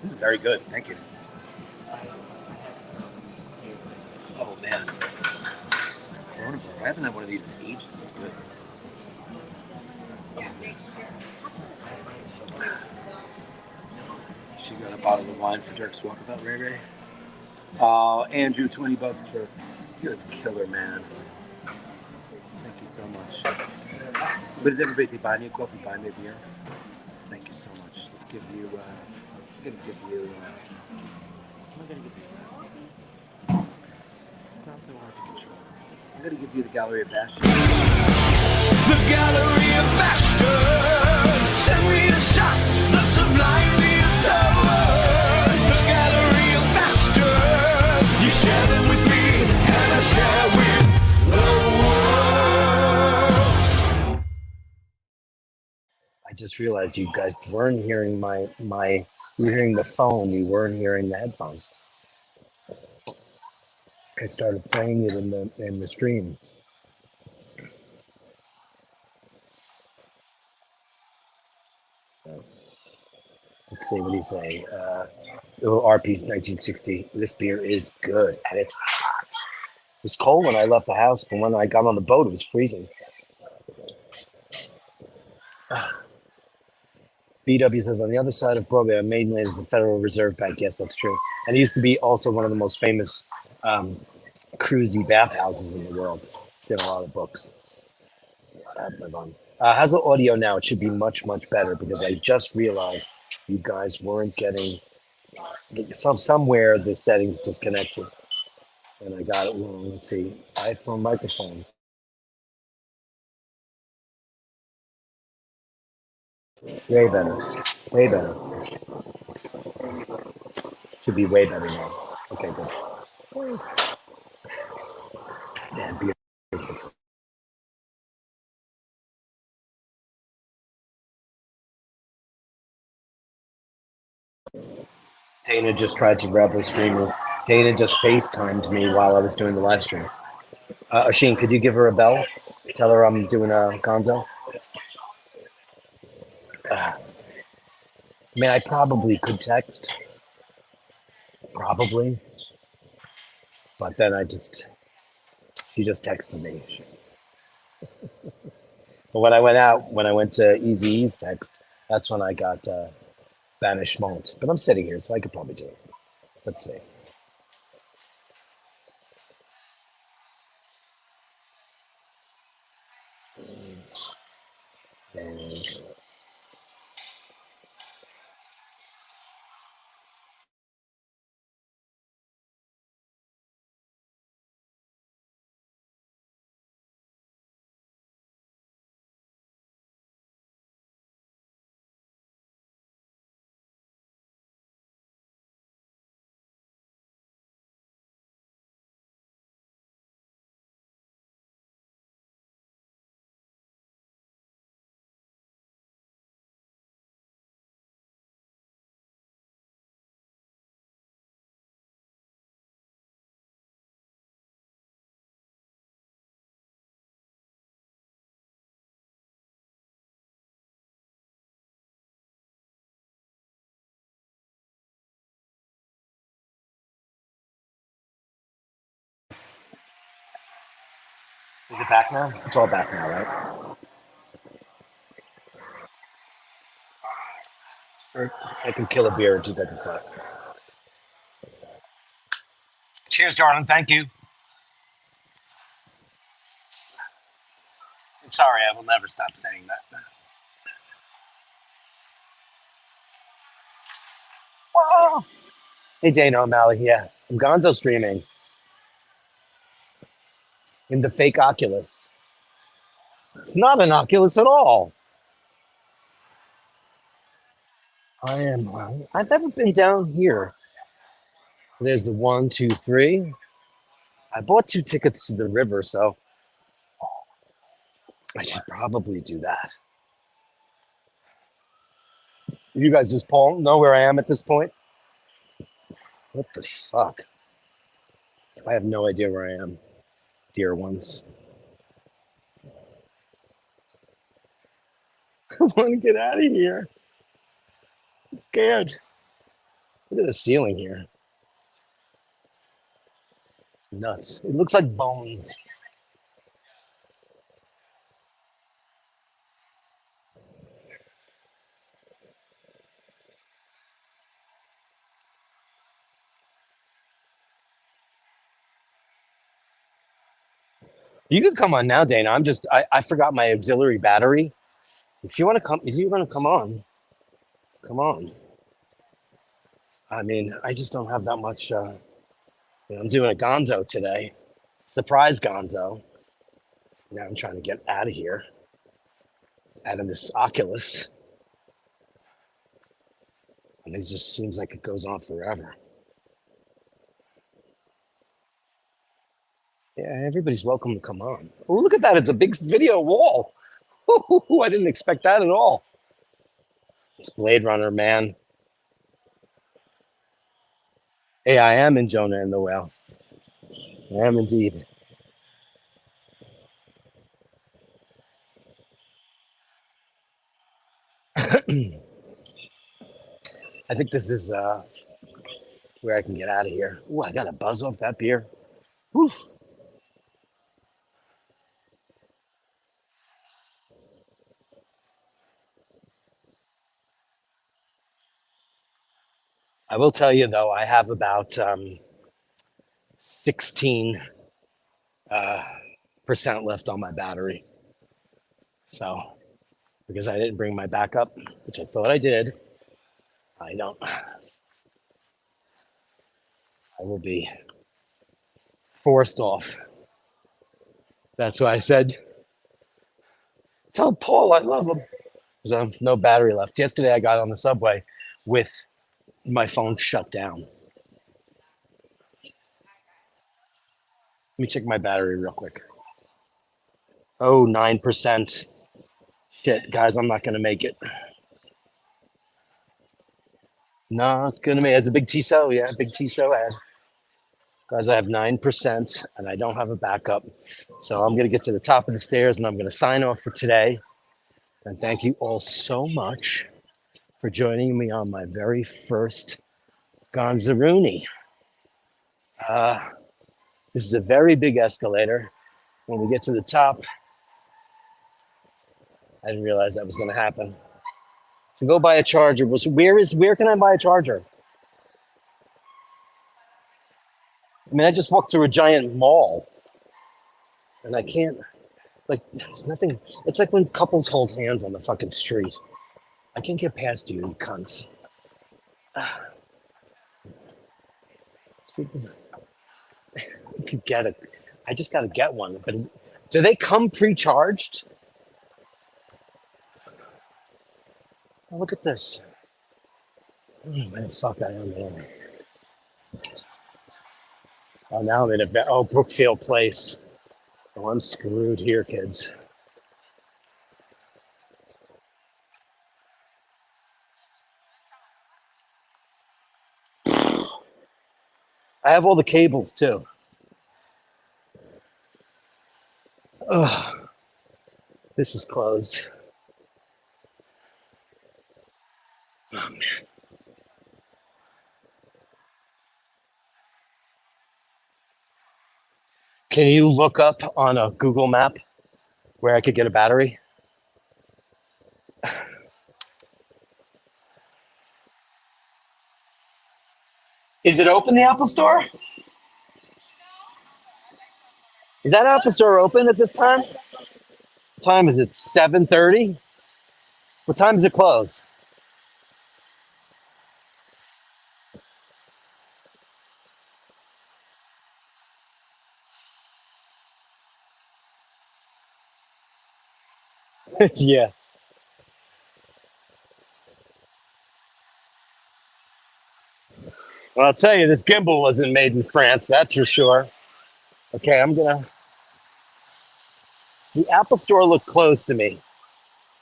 This is very good. Thank you. Oh man, Corona Bar. I haven't had one of these in ages. It's good. She got a bottle of wine for Dirk's walkabout, Ray Ray. Andrew, $20 for. You're a killer, man. Thank you so much. But does everybody say buy me a coffee, buy me a beer? Thank you so much. Let's give you. I'm gonna give you. I'm gonna give you. It's not so hard to control. I'm gonna give you the Gallery of Bastions. The Gallery of Bastions. Send me the shots, the sublime, the absurd. The Gallery of Bastions. You share them with me, and I share with the world. I just realized you guys weren't hearing my. You were hearing the phone. You weren't hearing the headphones. I started playing it in the stream. Let's see, what do you say? RP 1960. This beer is good, and it's hot. It was cold when I left the house, but when I got on the boat, it was freezing. BW says, on the other side of Broadway, on mainland is the Federal Reserve Bank. Yes, that's true. And it used to be also one of the most famous cruisy bathhouses in the world. Did a lot of books. How's the audio now? It should be much, much better because I just realized you guys weren't getting somewhere the settings disconnected. And I got it wrong. Let's see. iPhone microphone. Way better. Way better. Should be way better now. Okay, good. Man, beer. Dana just tried to grab the streamer. Dana just FaceTimed me while I was doing the live stream. Asheen, could you give her a bell? Tell her I'm doing a gonzo. Man, I probably could text. Probably. But then she just texted me. But when I went to Eazy-E's text, that's when I got banishment. But I'm sitting here, so I could probably do it. Let's see. And is it back now? It's all back now, right? Or I can kill a beer in 2 seconds flat. Cheers, darling. Thank you. Sorry, I will never stop saying that. Whoa. Hey, Dana O'Malley. Yeah, I'm gonzo streaming in the fake Oculus. It's not an Oculus at all. I am. I've never been down here. There's the 1, 2, 3. I bought 2 tickets to the river, so I should probably do that. You guys just know where I am at this point? What the fuck? I have no idea where I am, dear ones. I want to get out of here. I'm scared. Look at the ceiling here. Nuts. It looks like bones. You could come on now, Dana. I forgot my auxiliary battery. If you want to come, if you want to come on, come on. I mean, I just don't have that much. I'm doing a gonzo today. Surprise gonzo. Now I'm trying to get out of here, out of this Oculus. And it just seems like it goes on forever. Yeah, everybody's welcome to come on. Oh, look at that. It's a big video wall. Ooh, I didn't expect that at all. It's Blade Runner, man. Hey, I am in Jonah and the Whale. I am indeed. I think this is where I can get out of here. Ooh, I got to buzz off that beer. Whew. I will tell you, though, I have about 16% left on my battery. So, because I didn't bring my backup, which I thought I did, I don't. I will be forced off. That's why I said, tell Paul I love him. Because I have no battery left. Yesterday, I got on the subway with my phone shut down. Let me check my battery real quick. Oh, 9%. Shit, guys, I'm not going to make it. Not going to make it. It's a big TSO. Yeah, big TSO ad. Guys, I have 9% and I don't have a backup. So I'm going to get to the top of the stairs and I'm going to sign off for today. And thank you all so much for joining me on my very first Gonzaroonie. This is a very big escalator. When we get to the top, I didn't realize that was going to happen. So go buy a charger. Where can I buy a charger? I mean, I just walked through a giant mall, and I can't. Like, it's nothing. It's like when couples hold hands on the fucking street. I can't get past you, you cunts. Stupid. I could get it. I just got to get one. But do they come pre-charged? Oh, look at this. Oh, where the fuck I am here? Oh, now I'm in Brookfield Place. Oh, I'm screwed here, kids. I have all the cables too. Ugh, this is closed. Oh, man. Can you look up on a Google map where I could get a battery? Is it open, the Apple Store? Is that Apple Store open at this time? What time is it? 7:30? What time does it close? Yeah. Well, I'll tell you, this gimbal wasn't made in France, that's for sure. Okay, the Apple Store looked closed to me.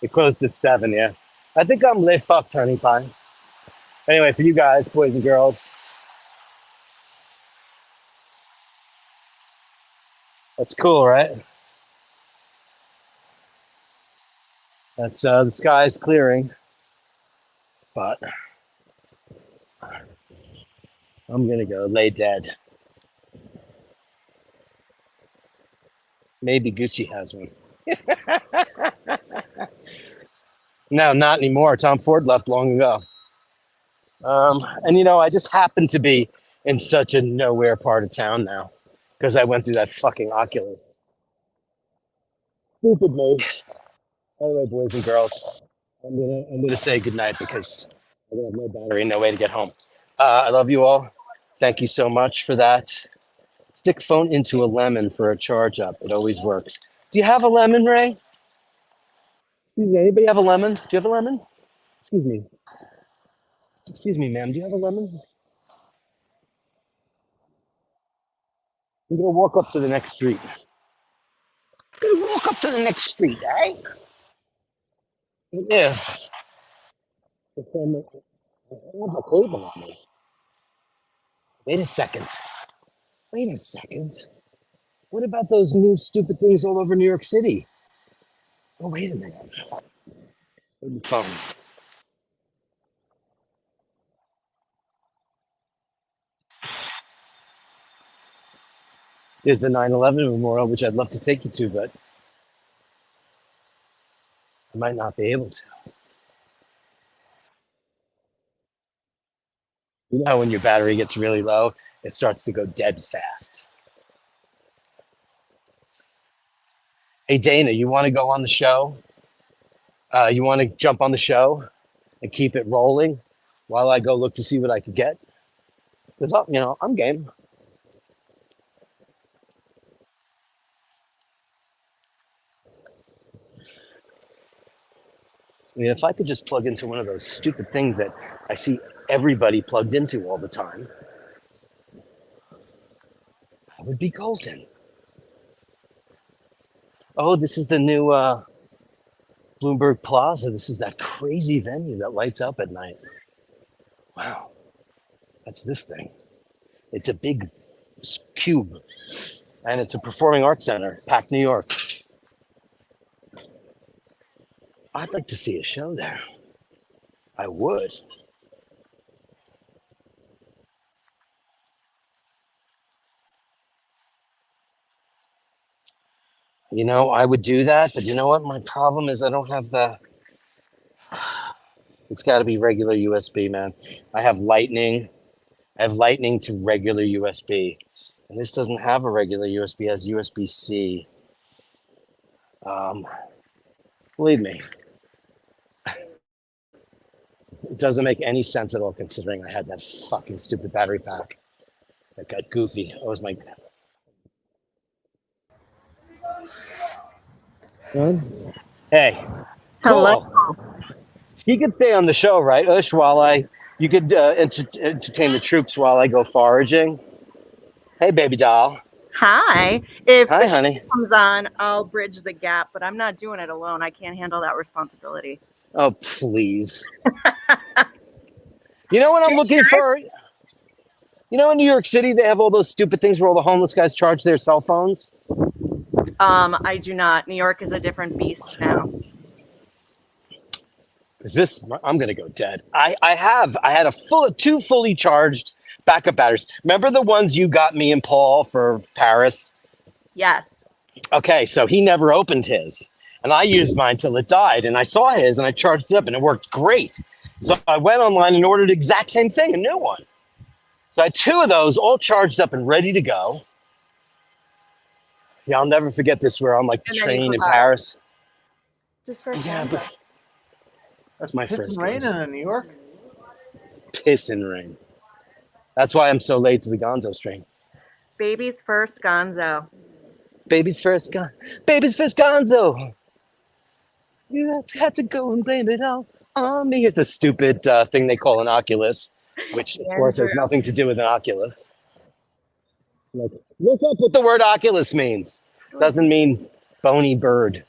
It closed at 7, yeah. I think I'm lit fucked, honey pie. Anyway, for you guys, boys and girls, that's cool, right? That's the sky's clearing, but I'm gonna go lay dead. Maybe Gucci has one. No, not anymore. Tom Ford left long ago. And I just happen to be in such a nowhere part of town now because I went through that fucking Oculus. Stupid me. Anyway, boys and girls, I'm gonna say goodnight because I have no battery, no way to get home. I love you all. Thank you so much for that. Stick phone into a lemon for a charge up. It always works. Do you have a lemon, Ray? Excuse me, anybody have a lemon? Do you have a lemon? Excuse me. Excuse me, ma'am. Do you have a lemon? We're gonna walk up to the next street. We're gonna walk up to the next street, all right? If I have a cable on me. Wait a second. Wait a second. What about those new stupid things all over New York City? Oh, wait a minute. Where's the phone? There's the 9/11 memorial, which I'd love to take you to, but I might not be able to. You know how when your battery gets really low, it starts to go dead fast. Hey, Dana, you want to go on the show? You want to jump on the show and keep it rolling while I go look to see what I could get? Because, I'm game. I mean, if I could just plug into one of those stupid things that I see everybody plugged into all the time, I would be golden. Oh, this is the new Bloomberg Plaza. This is that crazy venue that lights up at night. Wow, that's this thing. It's a big cube, and it's a performing arts center, Pack, New York. I'd like to see a show there. I would. I would do that, but you know what? My problem is I don't have the. It's got to be regular USB, man. I have Lightning. I have Lightning to regular USB, and this doesn't have a regular USB. It has USB-C. Believe me, it doesn't make any sense at all considering I had that fucking stupid battery pack that got goofy. It was my. Hey, Hello. cool. You could stay on the show, right, Ush? You could entertain the troops while I go foraging. Hey, baby doll. Hi. If Hi, the show honey. comes on, I'll bridge the gap, but I'm not doing it alone. I can't handle that responsibility. Oh, please. You know what I'm looking for? You know, in New York City, they have all those stupid things where all the homeless guys charge their cell phones. I do not. New York is a different beast now. I'm gonna go dead. I had two fully charged backup batteries. Remember the ones you got me and Paul for Paris? Yes. Okay, so he never opened his, and I used mine till it died. And I saw his, and I charged it up, and it worked great. So I went online and ordered the exact same thing, a new one. So I had 2 of those all charged up and ready to go. Yeah, I'll never forget this. We're on like the And then you train in forgot. Paris. Just first Yeah, gonzo. but That's my pissing first raining gonzo. in New York. Piss and rain. That's why I'm so late to the gonzo train. Baby's first gonzo. Baby's first gonzo. You had to go and blame it all on me. Here's the stupid thing they call an Oculus, which of course has Andrew. nothing to do with an Oculus. Like, look up what the word Oculus means. Doesn't mean bony bird.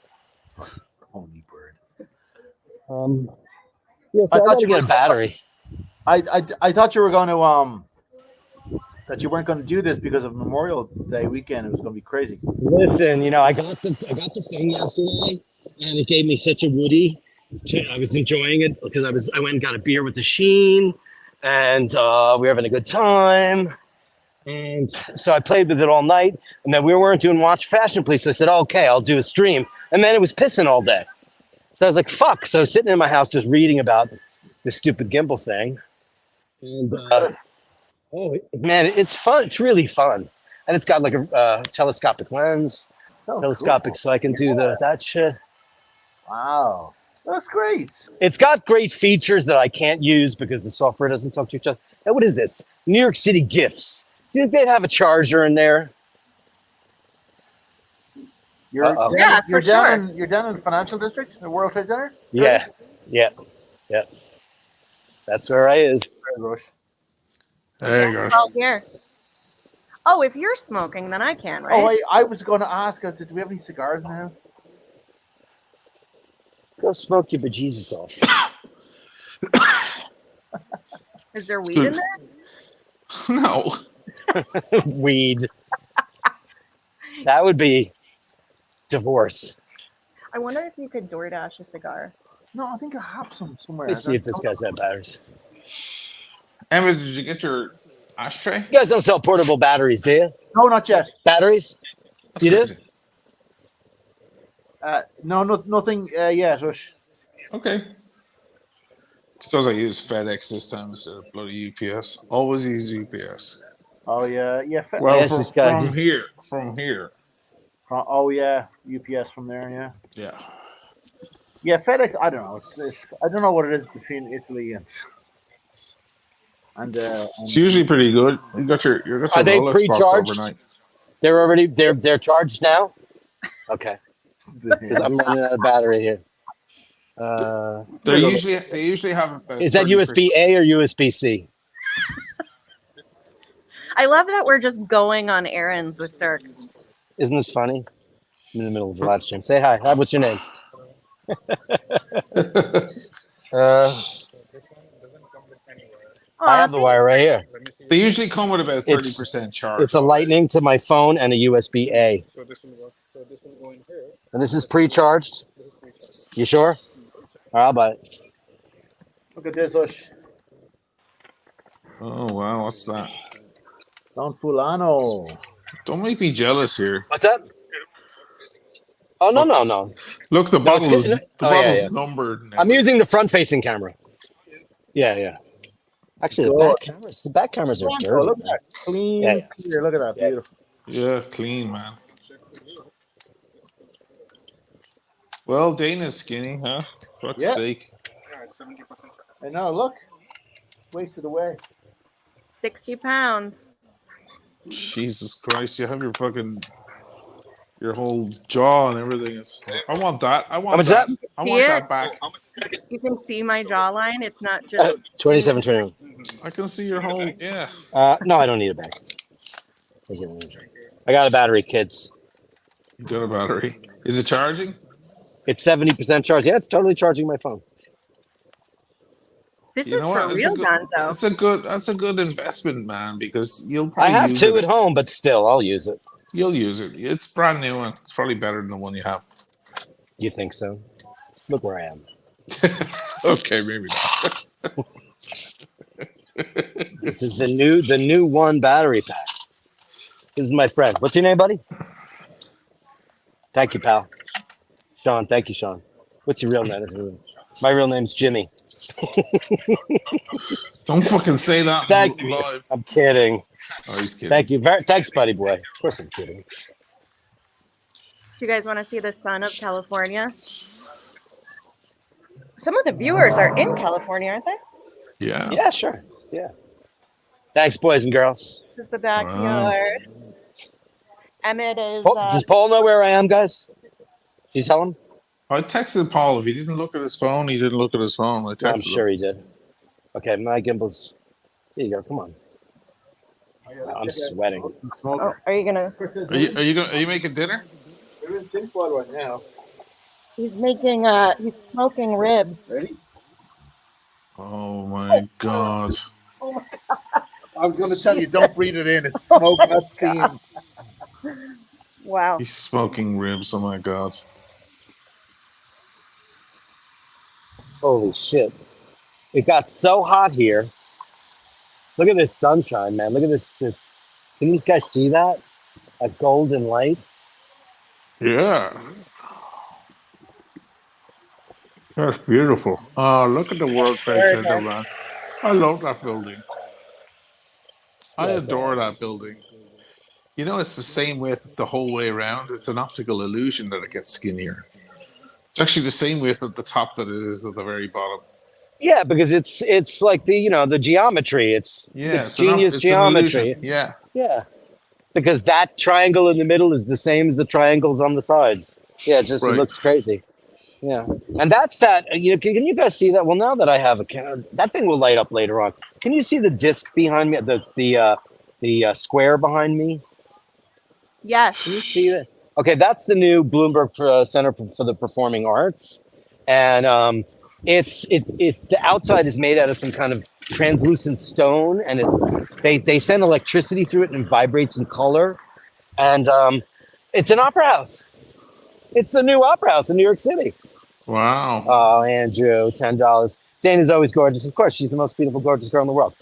Pony bird. Yeah, I so I thought gotta you get were- a battery. I thought you were going to that you weren't going to do this because of Memorial Day weekend. It was going to be crazy. Listen, I got the thing yesterday, and it gave me such a woody. I was enjoying it because I went and got a beer with the Sheen, and we were having a good time. And so I played with it all night, and then we weren't doing Watch Fashion Police. So I said, okay, I'll do a stream. And then it was pissing all day. So I was like, fuck. So I was sitting in my house just reading about this stupid gimbal thing. And oh, man, it's fun. It's really fun. And it's got like a telescopic lens, So telescopic, cool. so I can do that shit. Wow, that's great. It's got great features that I can't use because the software doesn't talk to each other. Now, what is this? New York City gifts. Do you think they'd have a charger in there? You're Uh-oh. down, Yeah, you're for down sure. in the financial district, in the World Trade Center. Yeah. That's where I is. Rush. There you go. Oh, here. Oh, if you're smoking, then I can, right? Oh, I was going to ask. I said, do we have any cigars in the house? Go smoke your bejesus off. Is there weed in there? No. Weed. That would be divorce. I wonder if you could DoorDash a cigar. No, I think I have some somewhere. Let's see if this guy's had batteries. Emma, did you get your ashtray? You guys don't sell portable batteries, do you? No, not yet. Batteries? That's You do? crazy. No, nothing yet. Rush. Okay. It's because I use FedEx this time instead of bloody UPS. Always use UPS. Oh yeah, yeah. Well, Yes, this guy- from here. Oh yeah, UPS from there. Yeah, Yeah. yeah. FedEx. I don't know. It's I don't know what it is between Italy and It's usually pretty good. You got your Are they Rolex box pre-charged? overnight. They're charged now? Okay. Because I'm running out of battery here. They usually have about Is that 30%. USB A or USB C? I love that we're just going on errands with Dirk. Isn't this funny? I'm in the middle of the live stream. Say hi. Hi, what's your name? I have the wire right here. They usually come with about It's- 30% charge. It's a lightning to my phone and a USB A. So this will work. So this will go in here. And this is pre-charged? This is pre-charged. You sure? All right, I'll buy it. Look at this, Rush. Oh wow, what's that? Don Fulano. Don't make me jealous here. What's that? Oh, no. Look, the No, it's bottle is good. the Oh, yeah, bottle's yeah. numbered. now. I'm using the front-facing camera. Yeah. Actually, the back cameras are Oh, dirty. look at that. Clean, Yeah. clear. Look at that. Yeah. Beautiful. Yeah, clean, man. Well, Dana's skinny, huh? Fuck's Yeah. sake. Yeah, it's 70% charge. I know. Look, wasted away. 60 pounds. Jesus Christ, you have your whole jaw and everything. I want that. I want How much is that. that? I want Here. that back. How much? You can see my jawline. It's not just 27, 21. I can see your whole yeah. No, I don't need it back. Thank you. I got a battery, kids. You got a battery. Is it charging? It's 70% charged. Yeah, it's totally charging my phone. this You is know for what? It's real, a good- Gonzo. That's a good investment, man, because you'll I probably have use two it. at home, but still, I'll use it. You'll use it. It's brand new and it's probably better than the one you have. You think so? Look where I am. Okay, maybe not. This is the new one battery pack. This is my friend. What's your name, buddy? Thank you, pal. Sean. Thank you, Sean. What's your real name? My real name's Jimmy. Don't fucking say that Thank you. live. I'm kidding. Oh, he's kidding. Thank you. Thanks, buddy boy. Of course I'm kidding. Do you guys want to see the sun of California? Some of the viewers are in California, aren't they? Yeah. Yeah, sure. Yeah. Thanks, boys and girls. This is the backyard. Emmett is. Does Paul know where I am, guys? Can you tell him? I texted Paul. If he didn't look at his phone, he didn't look at his phone. I texted I'm sure he did. Okay, my gimbals. Here you go. Come on. I'm sweating. Oh, are you gonna? Are you making dinner? We're in sink flood right now. He's making. He's smoking ribs. Ready? Oh my god. I was going to tell you, don't breathe it in. It's smoke, not steam. Wow. He's smoking ribs. Oh my god. Holy shit. It got so hot here. Look at this sunshine, man. Look at this. Can you guys see that? A golden light. Yeah. That's beautiful. Oh, look at the World Trade Center, man. I love that building. I adore that building. You know, it's the same width the whole way around. It's an optical illusion that it gets skinnier. It's actually the same width at the top that it is at the very bottom. Yeah, because it's like the geometry. It's genius geometry. Yeah. Yeah. Because that triangle in the middle is the same as the triangles on the sides. Yeah, it looks crazy. Yeah. And that's that. Can you guys see that? Well, now that I have a camera, that thing will light up later on. Can you see the disc behind me? The square behind me? Yes. Can you see that? Okay, that's the new Bloomberg Center for the Performing Arts. And the outside is made out of some kind of translucent stone, and they send electricity through it and it vibrates in color. And it's an opera house. It's a new opera house in New York City. Wow. Oh, Andrew, $10. Dana's always gorgeous. Of course, she's the most beautiful, gorgeous girl in the world.